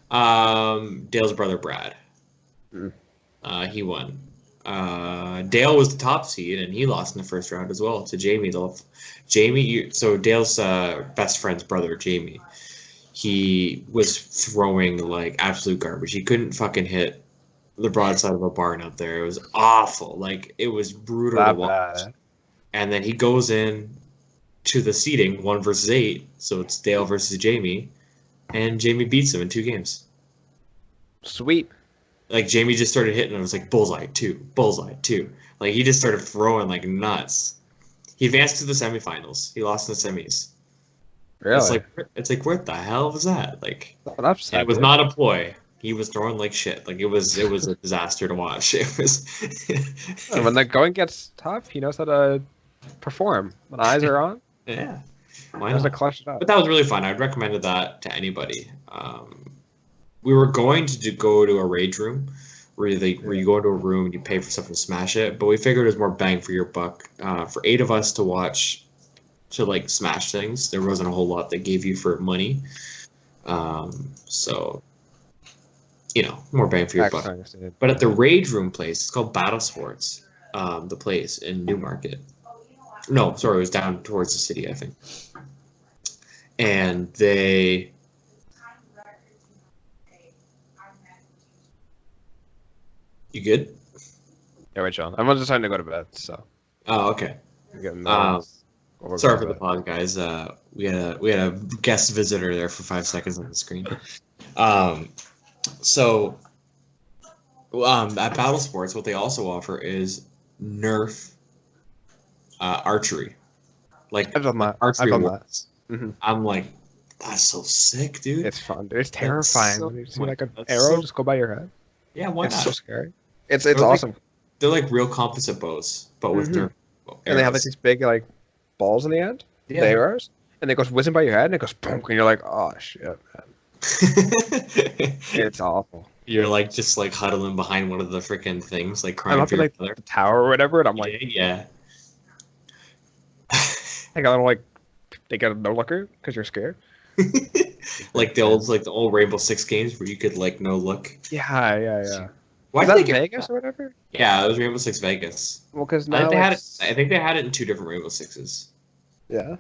S1: won?
S2: Dale's brother Brad.
S1: Mm.
S2: He won. Dale was the top seed, and he lost in the first round as well to Jamie. So Dale's best friend's brother, Jamie, he was throwing like absolute garbage. He couldn't fucking hit the broadside of a barn out there. It was awful. Like, it was brutal to watch.
S1: Bad.
S2: And then he goes in to the seeding 1 versus 8, so it's Dale versus Jamie, and Jamie beats him in 2 games.
S1: Sweet.
S2: Like, Jamie just started hitting, and it was like bullseye 2, bullseye 2. Like, he just started throwing like nuts. He advanced to the semifinals. He lost in the semis.
S1: Really?
S2: It's like what the hell was that? Like,
S1: Upset,
S2: it was not a ploy. He was throwing like shit. Like, it was a disaster to watch. It was.
S1: When the going gets tough, he knows how to perform. When eyes are on,
S2: Yeah. Why
S1: he knows to
S2: not?
S1: clutch it up.
S2: But that was really fun. I'd recommend that to anybody. We were going to go to a rage room where you go into a room and you pay for stuff and smash it, but we figured it was more bang for your buck. For 8 of us to watch, to like smash things, there wasn't a whole lot they gave you for money. So, more bang for your buck. But at the rage room place, it's called Battle Sports, the place in Newmarket. No, sorry, it was down towards the city, I think. And they... You good?
S1: Yeah, wait, Sean. I'm just trying to go to bed, so.
S2: Oh, okay. Sorry for the pause, guys. We had a guest visitor there for 5 seconds on the screen. So at Battle Sports, what they also offer is Nerf archery. Like,
S1: I've done that.
S2: archery
S1: I've done
S2: awards.
S1: Mhm.
S2: I'm like, that's so sick, dude.
S1: It's fun, dude. It's terrifying
S2: so
S1: when you see
S2: fun.
S1: like an
S2: That's
S1: arrow
S2: so-
S1: just go by your head.
S2: Yeah, why
S1: It's
S2: not?
S1: so scary. It's
S2: They're like-
S1: awesome.
S2: They're like real composite bows, but with Nerf
S1: And they have like
S2: arrows.
S1: these big like balls in the end, the arrows, and it goes whizzing by your head, and it goes boom, and you're like, oh shit, man. It's awful.
S2: You're like just like huddling behind one of the freaking things, like
S1: I'm
S2: crying
S1: up
S2: for
S1: in
S2: your
S1: like
S2: brother.
S1: the tower or whatever, and I'm like,
S2: Yeah.
S1: I got a little like, they got a no looker because you're scared.
S2: like the old Rainbow Six games where you could like no look.
S1: Yeah.
S2: Why
S1: Was
S2: did
S1: that
S2: they get
S1: Vegas or whatever?
S2: Yeah, it was Rainbow Six Vegas.
S1: Well, because
S2: I
S1: now
S2: think they had it in 2 different Rainbow Sixes.
S1: Yeah.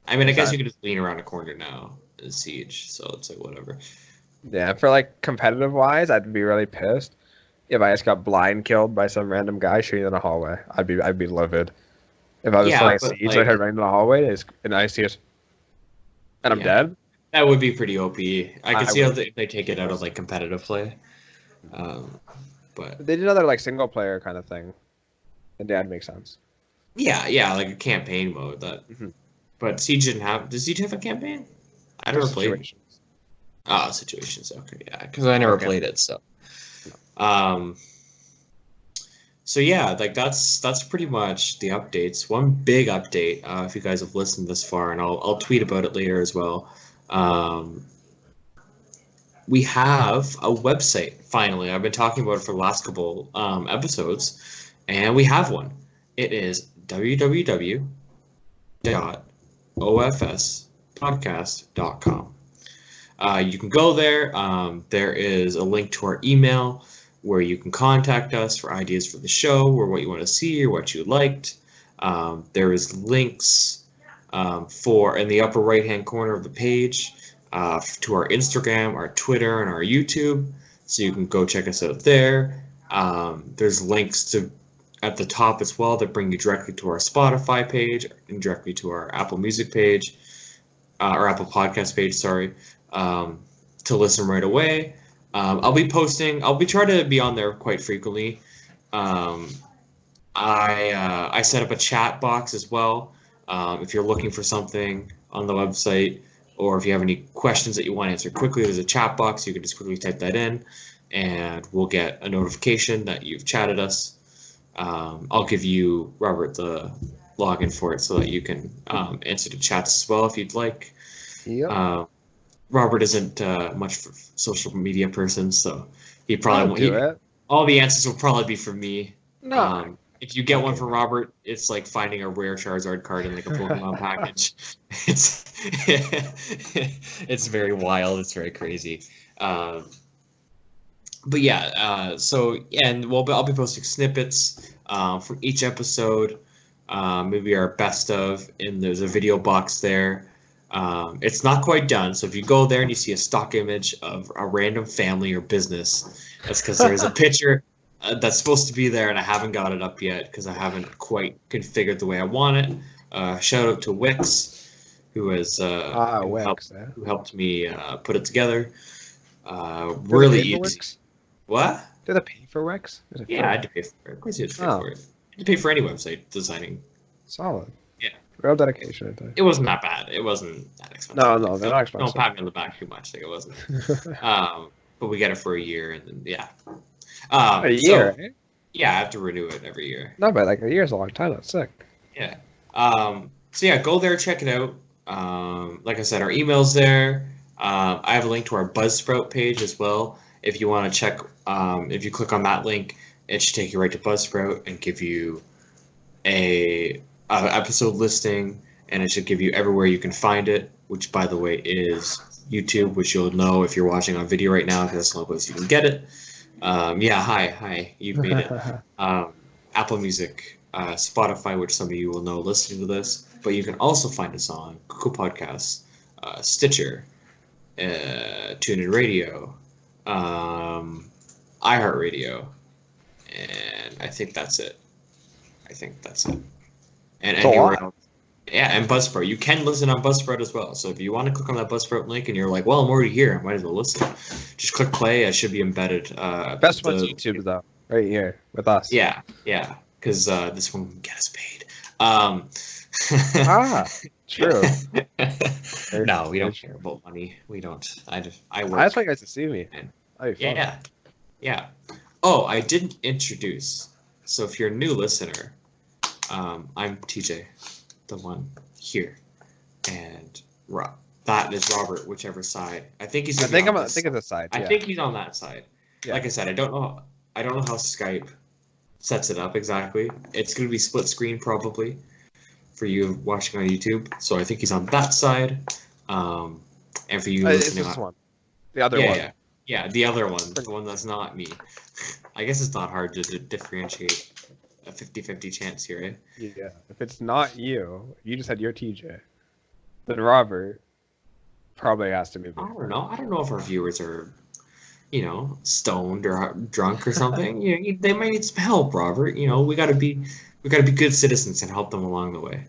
S2: I mean, I guess
S1: Okay.
S2: you could just lean around a corner now in Siege, so it's like whatever.
S1: Yeah, for like competitive wise, I'd be really pissed if I just got blind killed by some random guy shooting in a hallway. I'd be livid. If I was
S2: Yeah,
S1: playing
S2: but,
S1: Siege,
S2: like-
S1: I heard right into the hallway, and I see it, and I'm
S2: Yeah.
S1: dead.
S2: That would be pretty OP. I could
S1: I
S2: see how
S1: would.
S2: they take it out of like competitive play. But
S1: They did another like single player kind of thing, and that'd make sense.
S2: yeah, like a campaign mode.
S1: Mhm.
S2: But Siege didn't have. Does Siege have a campaign? I never played.
S1: Situations.
S2: Oh, situations. Okay, yeah, because I never
S1: Okay.
S2: played it. So, so yeah, like that's pretty much the updates. One big update, if you guys have listened this far, and I'll tweet about it later as well. We have a website finally. I've been talking about it for the last couple episodes, and we have one. It is www.ofspodcast.com. You can go there. There is a link to our email where you can contact us for ideas for the show or what you want to see or what you liked. There is links in the upper right-hand corner of the page to our Instagram, our Twitter, and our YouTube. So you can go check us out there. There's links at the top as well that bring you directly to our Spotify page and directly to our Apple Music page, or Apple Podcast page, sorry, to listen right away. I'll be trying to be on there quite frequently. I set up a chat box as well. If you're looking for something on the website, or if you have any questions that you want answered quickly, there's a chat box. You can just quickly type that in, and we'll get a notification that you've chatted us. I'll give you, Robert, the login for it so that you can answer the chats as well if you'd like.
S1: Yeah.
S2: Robert isn't much for social media person, so he
S1: I'll
S2: probably
S1: do
S2: won't.
S1: it.
S2: All the answers will probably be from me.
S1: No.
S2: If you get one
S1: Okay.
S2: for Robert, it's like finding a rare Charizard card in like a Pokemon package. It's it's very wild. It's very crazy. But yeah, and I'll be posting snippets from each episode. Maybe our best of, and there's a video box there. It's not quite done, so if you go there and you see a stock image of a random family or business, that's because there's a picture that's supposed to be there, and I haven't got it up yet because I haven't quite configured the way I want it. Shout out to Wix, who has
S1: Wix.
S2: who helped me put it together.
S1: Do they
S2: Really
S1: pay for
S2: easy.
S1: Wix?
S2: What?
S1: Do they pay for Wix? Is it
S2: Yeah,
S1: free?
S2: I had to pay for it. Of course, you had to pay
S1: Oh.
S2: for it. You had to pay for any website designing.
S1: Solid.
S2: Yeah.
S1: Real dedication, I think.
S2: It wasn't that bad. It wasn't that expensive.
S1: No, they're not expensive.
S2: Don't pat me on the back too much. Like it wasn't. But we get it for a year, and then yeah.
S1: A year, eh?
S2: Yeah, I have to renew it every year.
S1: No, but like a year's a long time. That's sick.
S2: Yeah. So yeah, go there, check it out. Like I said, our email's there. I have a link to our Buzzsprout page as well. If you want to check, if you click on that link, it should take you right to Buzzsprout and give you a episode listing, and it should give you everywhere you can find it, which by the way is YouTube, which you'll know if you're watching on video right now because that's the only place you can get it. Yeah, hi, you've made it. Apple Music, Spotify, which some of you will know listening to this, but you can also find us on Google Podcasts, Stitcher, TuneIn Radio, iHeartRadio, and I think that's it. And
S1: It's a
S2: anywhere
S1: lot.
S2: else. Yeah, and Buzzsprout. You can listen on Buzzsprout as well. So if you want to click on that Buzzsprout link and you're like, well, I'm already here, I might as well listen. Just click play. It should be embedded.
S1: Best one's YouTube though, right here with us.
S2: Yeah, because this one can get us paid.
S1: True.
S2: No, we don't care about money. We don't. I work.
S1: I just want you guys to see me. That'd be fun.
S2: Yeah. Oh, I didn't introduce. So if you're a new listener, I'm TJ, the one here, and that is Robert, whichever side. I think he's.
S1: I think it's the side.
S2: I think he's on that side.
S1: Yeah.
S2: Like I said, I don't know how Skype sets it up exactly. It's going to be split screen probably for you watching on YouTube. So I think he's on that side. And for you
S1: It's
S2: listening
S1: this
S2: on
S1: one. The other one.
S2: Yeah, the other one, the one that's not me. I guess it's not hard to differentiate a 50-50 chance here, eh?
S1: Yeah. If it's not you, you just had your TJ, then Robert probably has to be me.
S2: I don't know. I don't know if our viewers are, stoned or drunk or something. They might need some help, Robert. We gotta be good citizens and help them along the way.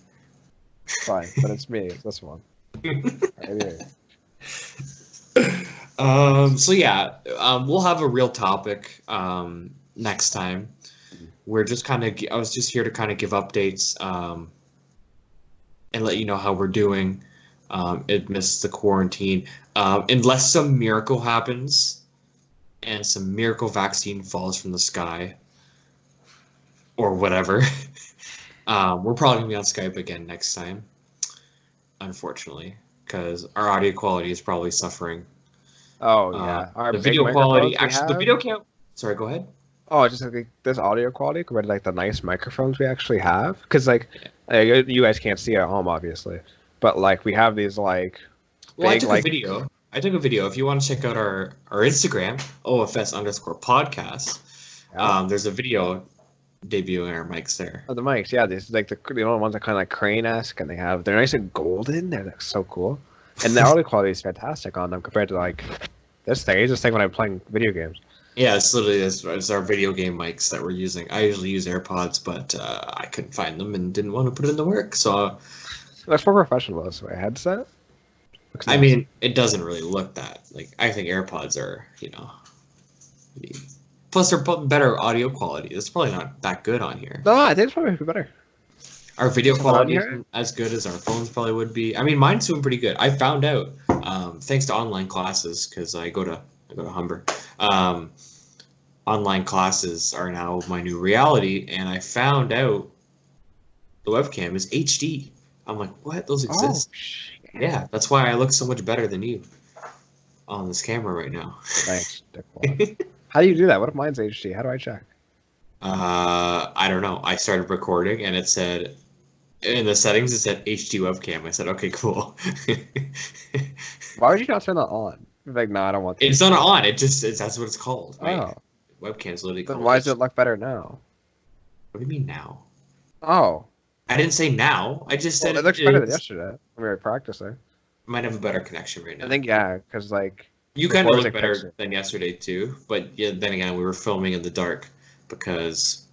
S1: Fine, but it's me. It's this one. Right here.
S2: So yeah, we'll have a real topic next time. We're just I was just here to kind of give updates and let you know how we're doing amidst the quarantine. Unless some miracle happens and some miracle vaccine falls from the sky or whatever, we're probably gonna be on Skype again next time, unfortunately, because our audio quality is probably suffering.
S1: Oh yeah,
S2: the video quality. Actually, the video count. Sorry, go ahead.
S1: Oh, just like this audio quality compared to like the nice microphones we actually have, because you guys can't see it at home, obviously, but like we have these like.
S2: Well, I took a video. If you want to check out our Instagram, OFS_podcast, there's a video debuting our mics there.
S1: Oh, the mics, yeah, these like the ones that kind of like crane-esque, and they're nice and golden. They're like, so cool, and the audio quality is fantastic on them compared to like this thing. I use this thing when I'm playing video games.
S2: Yeah, it's literally it's our video game mics that we're using. I usually use AirPods, but I couldn't find them and didn't want to put it in the work, so.
S1: That's more professional this way. Headset.
S2: I mean, it doesn't really look that. Like, I think AirPods are, plus they're better audio quality. It's probably not that good on here.
S1: No, I think it's probably better.
S2: Our video quality isn't as good as our phones probably would be. I mean, mine's doing pretty good. I found out, thanks to online classes, because I go to Humber. Online classes are now my new reality, and I found out the webcam is HD. I'm like, what? Those exist?
S1: Oh,
S2: yeah, that's why I look so much better than you. on this camera right now.
S1: Nice. How do you do that? What if mine's HD? How do I check?
S2: I don't know. I started recording and it said in the settings it said HD webcam. I said, okay, cool.
S1: Why would you not turn that on? Like, no, I don't want to.
S2: It's not on. That's what it's called. Right?
S1: Oh.
S2: Webcam's literally
S1: Then
S2: called.
S1: why does it look better now?
S2: What do you mean now?
S1: Oh.
S2: I didn't say now. I just said
S1: it looks better than yesterday when we were practicing.
S2: Might have a better connection right now.
S1: I think, yeah, because, like...
S2: You kind of look better than yesterday, too. But yeah, then again, we were filming in the dark because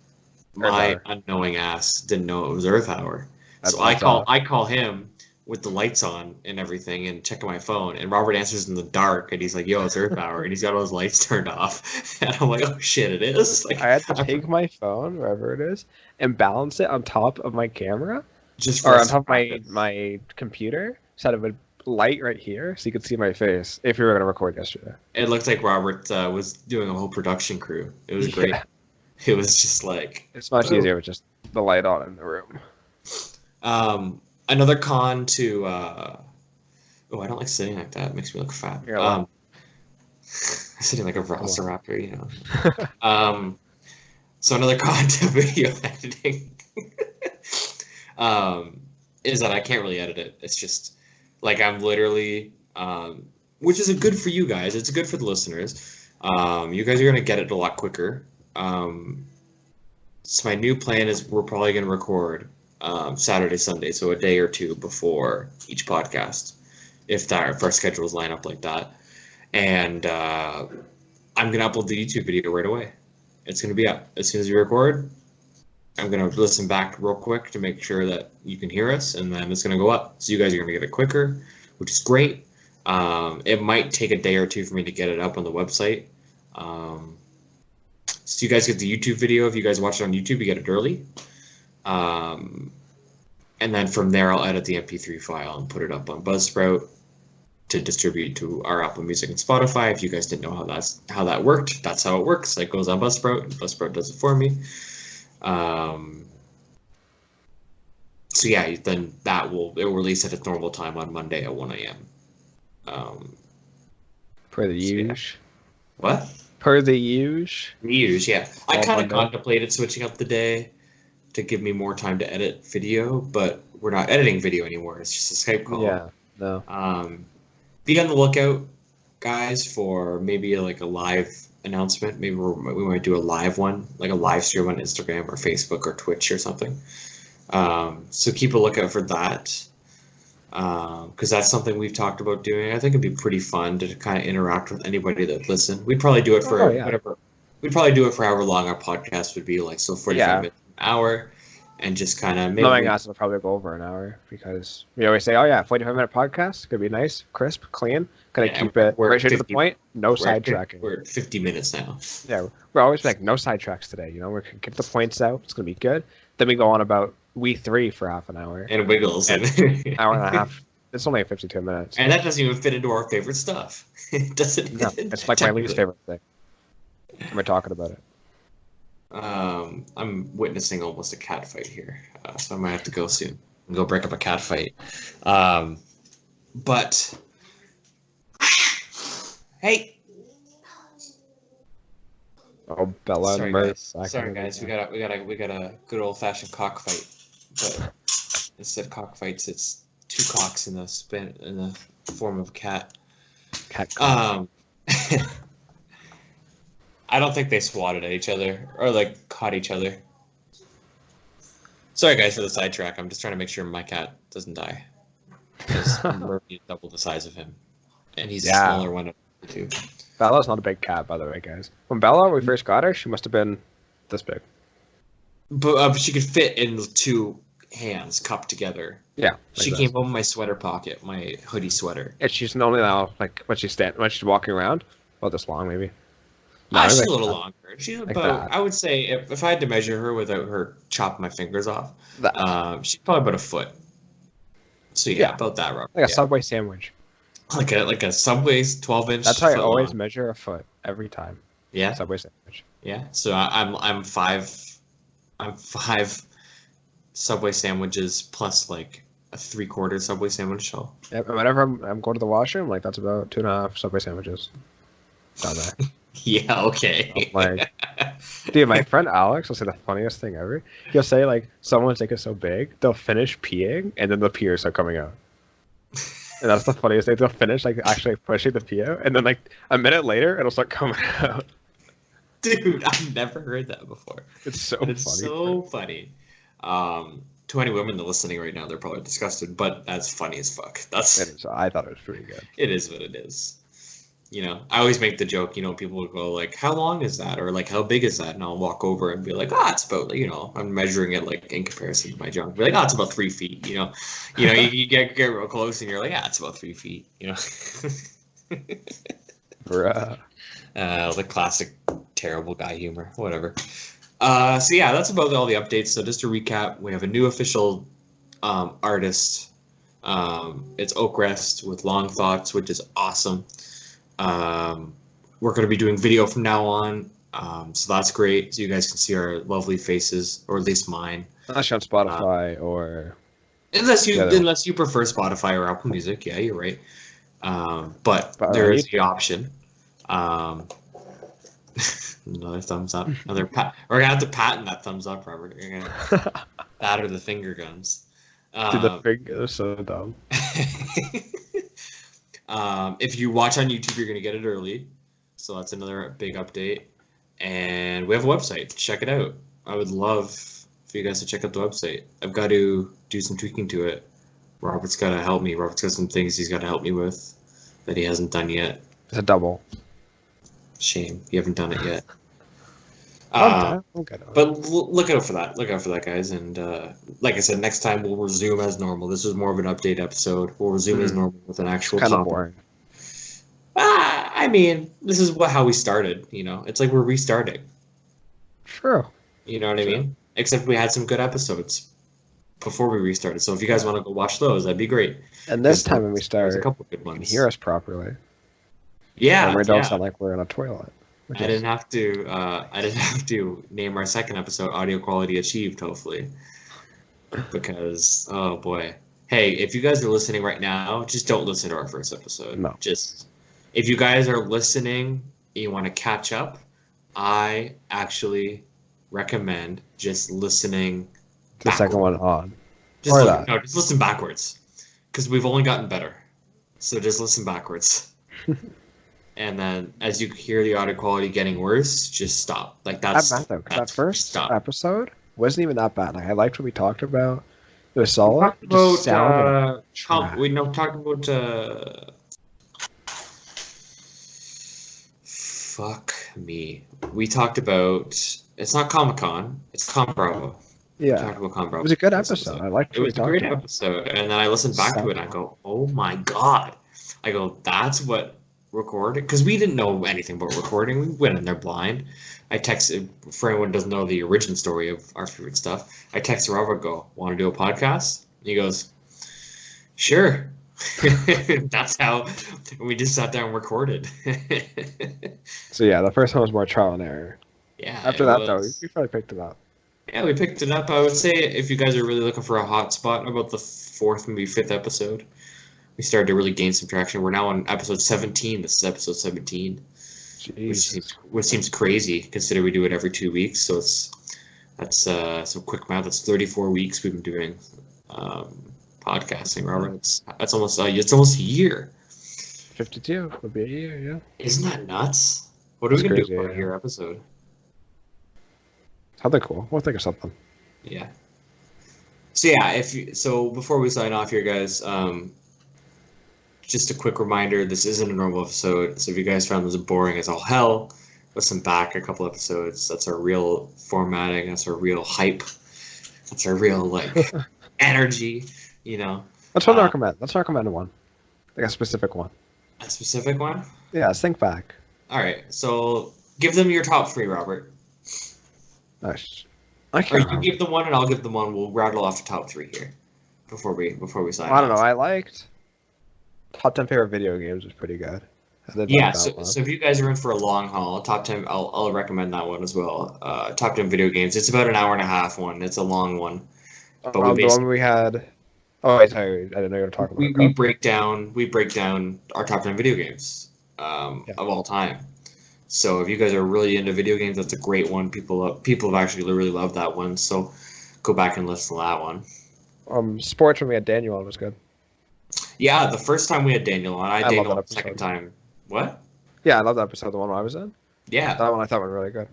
S2: my unknowing ass didn't know it was Earth Hour. So I call him with the lights on and everything and checking my phone, and Robert answers in the dark and he's like, yo, it's Earth Hour, and he's got all his lights turned off, and I'm like, oh shit, it is. Like,
S1: I had to take my phone, wherever it is, and balance it on top of my camera,
S2: or
S1: on top of my computer, so that it would light right here, so you could see my face if you were going to record yesterday.
S2: It looked like Robert was doing a whole production crew. It was great. Yeah. It was just like...
S1: It's much easier with just the light on in the room.
S2: Another con to I don't like sitting like that. It makes me look fat. Sitting like a velociraptor, you know. So another con to video editing is that I can't really edit it. It's just like I'm literally which is good for you guys. It's good for the listeners. You guys are gonna get it a lot quicker. So my new plan is we're probably gonna record Saturday, Sunday, so a day or two before each podcast, if our schedules line up like that. And I'm going to upload the YouTube video right away. It's going to be up as soon as we record. I'm going to listen back real quick to make sure that you can hear us, and then it's going to go up. So you guys are going to get it quicker, which is great. It might take a day or two for me to get it up on the website. So you guys get the YouTube video. If you guys watch it on YouTube, you get it early. And then from there, I'll edit the MP3 file and put it up on Buzzsprout to distribute to our Apple Music and Spotify. If you guys didn't know how that worked, that's how it works. It goes on Buzzsprout, and Buzzsprout does it for me. So yeah, then it will release at its normal time on Monday at 1 a.m.
S1: Per the usual.
S2: What?
S1: Per the usual.
S2: Yeah. I kind of contemplated switching up the day to give me more time to edit video, but we're not editing video anymore. It's just a Skype call.
S1: Yeah, no.
S2: Be on the lookout, guys, for maybe like a live announcement. Maybe we might do a live one, like a live stream on Instagram or Facebook or Twitch or something. So keep a lookout for that, because that's something we've talked about doing. I think it'd be pretty fun to kind of interact with anybody that listens. We'd probably do it for whatever. We'd probably do it for however long our podcast would be, like 45 minutes. Hour, and just kind of
S1: knowing us will probably go over an hour, because we always say, 45-minute podcast could be nice, crisp, clean, gonna keep it right to the point, no sidetracking.
S2: We're at 50 minutes now.
S1: Yeah, we're always like, no sidetracks today, we're gonna get the points out, it's gonna be good. Then we go on about We 3 for half an hour
S2: and wiggles and
S1: hour and a half. It's only 52 minutes,
S2: and that doesn't even fit into our favorite stuff. It doesn't.
S1: No, it's like my least favorite thing. We're talking about it.
S2: I'm witnessing almost a cat fight here, so I might have to go soon and go break up a cat fight. But hey,
S1: Bella,
S2: sorry guys, we got a good old fashioned cockfight, but instead of cockfights, it's two cocks in the form of a cat. I don't think they swatted at each other or like caught each other. Sorry guys for the sidetrack. I'm just trying to make sure my cat doesn't die. Because Murphy is double the size of him, and he's a smaller one of the two.
S1: Bella's not a big cat, by the way, guys. When we first got her, she must have been this big.
S2: But she could fit in two hands cupped together.
S1: Yeah.
S2: Like she came home in my sweater pocket, my hoodie sweater.
S1: And she's only now, like when she's walking around, about this long maybe.
S2: No, she's a little longer. She's about, I would say, if I had to measure her without her chopping my fingers off, she's probably about a foot. So yeah, about that, Robert.
S1: Like a Subway sandwich.
S2: Like a Subway's 12-inch.
S1: That's how I always measure a foot every time.
S2: Yeah.
S1: Subway sandwich.
S2: Yeah. So I'm five Subway sandwiches plus like a a 3/4 Subway sandwich shell.
S1: Yeah, and whenever I'm going to the washroom, like that's about 2.5 Subway sandwiches down there.
S2: Yeah, okay.
S1: Like, dude, my friend Alex will say the funniest thing ever. He'll say like someone's like so big, they'll finish peeing and then the peers are coming out. And that's the funniest thing. They'll finish like actually pushing the pee out, and then like a minute later it'll start coming out.
S2: Dude, I've never heard that before.
S1: It's so
S2: It's
S1: funny.
S2: so funny. To any women that are listening right now, they're probably disgusted, but that's funny as fuck.
S1: So I thought it was pretty good.
S2: It is what it is. You know, I always make the joke, you know, people will go like, how long is that? Or like, how big is that? And I'll walk over and be like, it's about, you know, I'm measuring it like in comparison to my junk. Be like, it's about 3 feet, you know. You get real close and you're like, it's about 3 feet, you know.
S1: Bruh.
S2: The classic terrible guy humor, whatever. So yeah, that's about all the updates. So just to recap, we have a new official artist. It's Oakrest with Long Thoughts, which is awesome. We're going to be doing video from now on, so that's great. So you guys can see our lovely faces, or at least mine.
S1: Unless you're on Spotify or
S2: unless you prefer Spotify or Apple Music, yeah, you're right. But there is the option. Another thumbs up. We're gonna have to patent that thumbs up, Robert. That or the finger guns.
S1: Dude, the finger is so dumb.
S2: If you watch on YouTube, you're gonna get it early, so that's another big update. And we have a website. Check it out. I would love for you guys to check out the website. I've got to do some tweaking to it. Robert's got to help me. Robert's got some things he's got to help me with that he hasn't done yet.
S1: It's a double.
S2: Shame you haven't done it yet.
S1: Okay.
S2: But look out for that. Look out for that, guys. And like I said, next time we'll resume as normal. This was more of an update episode. We'll resume as normal with an actual
S1: kind
S2: topic.
S1: of boring.
S2: I mean, this is how we started. You know, it's like we're restarting.
S1: True.
S2: You know what I mean? Except we had some good episodes before we restarted. So if you guys want to go watch those, that'd be great.
S1: And this time when we start,
S2: there's a couple good
S1: you
S2: ones.
S1: can hear us properly.
S2: Yeah,
S1: and we don't sound like we're in a toilet.
S2: I didn't have to name our second episode "Audio Quality Achieved." Hopefully, because oh boy, hey, if you guys are listening right now, just don't listen to our first episode.
S1: No.
S2: Just if you guys are listening, and you want to catch up, I actually recommend just listening.
S1: The second one on.
S2: Just listen backwards, because we've only gotten better. So just listen backwards. And then, as you hear the audio quality getting worse, just stop. Like that's
S1: not bad though. 'Cause that first
S2: stop.
S1: episode wasn't even that bad. Like I liked what we talked about. It was solid.
S2: We talked about fuck me. We talked about it's not Comic-Con. It's Con Bravo.
S1: Yeah.
S2: We talked about Con Bravo.
S1: It was a good episode. I liked
S2: it. It was a great episode. And then I listened back to it and I go, oh my god. I go, that's what recording, because we didn't know anything about recording. We went in there blind. I texted, for anyone who doesn't know the origin story of our favorite stuff, I texted Robert, go, want to do a podcast? And he goes, sure. That's how we just sat down and recorded.
S1: So yeah, the first one was more trial and error.
S2: Yeah.
S1: After that though, we probably picked it up.
S2: Yeah, we picked it up. I would say if you guys are really looking for a hot spot, about the 4th, maybe 5th episode, we started to really gain some traction. We're now on episode 17. This is episode 17, which seems crazy considering we do it every 2 weeks. So that's some quick math. That's 34 weeks we've been doing podcasting. Robert, that's almost it's almost a year.
S1: 52 would be a year, yeah.
S2: Isn't that nuts? What are we gonna do for a year episode?
S1: Something cool. We'll think of something.
S2: Yeah. So yeah, so before we sign off here, guys. Just a quick reminder, this isn't a normal episode, so if you guys found this boring as all hell, listen back a couple episodes. That's our real formatting, that's our real hype, that's our real, like, energy, you know.
S1: Let's recommend. Let's recommend one. Like a specific one.
S2: A specific one?
S1: Yeah, let's think back.
S2: Alright, so give them your top 3, Robert.
S1: Nice.
S2: Or you give them one and I'll give them one. We'll rattle off the top 3 here before we sign off.
S1: I don't know, I liked top 10 favorite video games was pretty good.
S2: Yeah, so if you guys are in for a long haul, top 10, I'll recommend that one as well. Top 10 video games. It's about an hour and a half one. It's a long one.
S1: But the one we had Oh, wait, sorry, I didn't know you were talking about.
S2: We break down our top 10 video games
S1: Yeah.
S2: of all time. So if you guys are really into video games, that's a great one. People have actually really loved that one. So go back and listen to that one.
S1: Sports when we had Daniel on was good.
S2: Yeah, the first time we had Daniel on,
S1: I love
S2: Daniel
S1: that
S2: on the second
S1: episode.
S2: time. What?
S1: Yeah, I love that episode, the one I was in.
S2: Yeah.
S1: That one I thought was really good.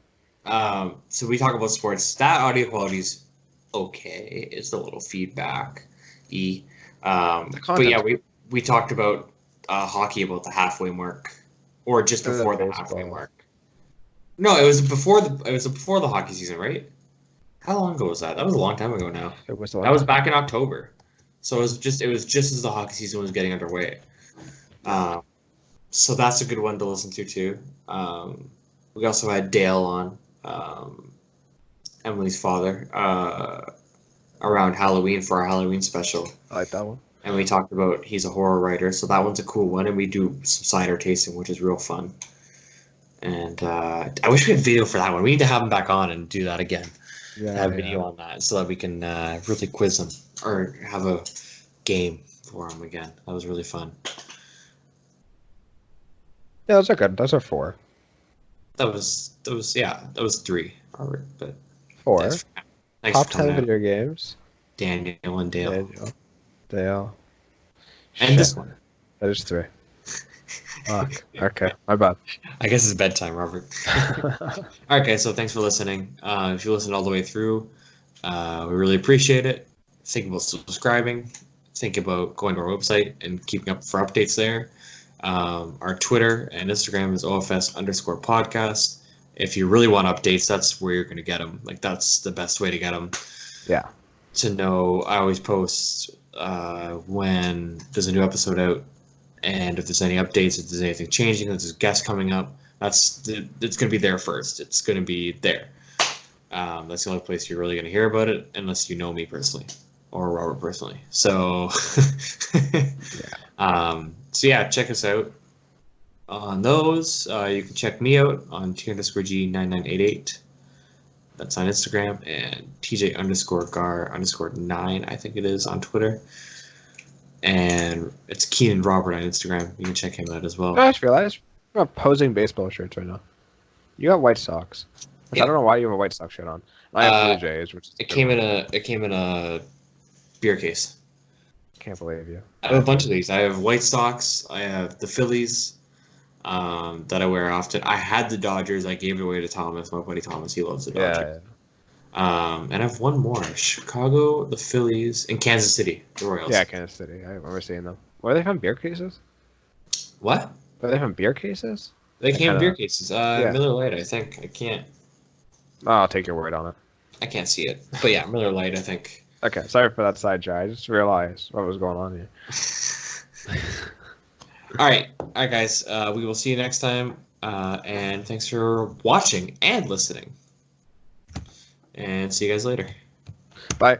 S2: So we talk about sports. That audio quality is okay. It's a little feedback-y. But yeah, we talked about hockey about the halfway mark, or just before the halfway mark. No, it was before the hockey season, right? How long ago was that? That was a long time ago now.
S1: That
S2: was back in October, so it was just as the hockey season was getting underway. So that's a good one to listen to too. We also had Dale on, Emily's father, around Halloween for our Halloween special.
S1: I like that one.
S2: And we talked about he's a horror writer, so that one's a cool one. And we do some cider tasting, which is real fun. And I wish we had video for that one. We need to have him back on and do that again.
S1: Yeah,
S2: have video on that so that we can really quiz him or have a game for him again. That was really fun.
S1: Yeah, those are good. Those are 4.
S2: That was 3, Robert. But
S1: 4.
S2: thanks
S1: Top
S2: for coming
S1: 10
S2: out.
S1: video games.
S2: Daniel and Dale.
S1: Dale.
S2: And
S1: Shit.
S2: this one.
S1: That is 3. Fuck. Okay, my bad.
S2: I guess it's bedtime, Robert. Okay, so thanks for listening. If you listened all the way through, we really appreciate it. Think about subscribing. Think about going to our website and keeping up for updates there. Our Twitter and Instagram is OFS_podcast. If you really want updates, that's where you're going to get them. Like, that's the best way to get them.
S1: Yeah.
S2: To know, I always post when there's a new episode out, and if there's any updates, if there's anything changing, if there's a guest coming up, it's going to be there first. It's going to be there. That's the only place you're really going to hear about it, unless you know me personally or Robert personally. So, so yeah, check us out on those. You can check me out on T_G9988. That's on Instagram, and TJ_Gar_9, I think it is, on Twitter. And it's Keenan Robert on Instagram. You can check him out as well.
S1: I just realized we're not posing baseball shirts right now. You got White Sox. Which I don't know why you have a White Sox shirt on. I have Blue Jays, which is
S2: it came in a beer case.
S1: Can't believe you.
S2: I have a bunch of these. I have White Sox. I have the Phillies that I wear often. I had the Dodgers. I gave it away to Thomas, my buddy Thomas. He loves the Dodgers.
S1: Yeah.
S2: And I have one more: Chicago, the Phillies, and Kansas City, the Royals.
S1: Yeah, Kansas City. I remember seeing them. Were they from beer cases?
S2: What?
S1: Were they from beer cases?
S2: They came in beer cases. Miller Lite, I think. I can't.
S1: Oh, I'll take your word on it.
S2: I can't see it, but yeah, Miller Lite, I think.
S1: Okay, sorry for that side chat. I just realized what was going on here.
S2: All right, guys. We will see you next time, and thanks for watching and listening. And see you guys later.
S1: Bye.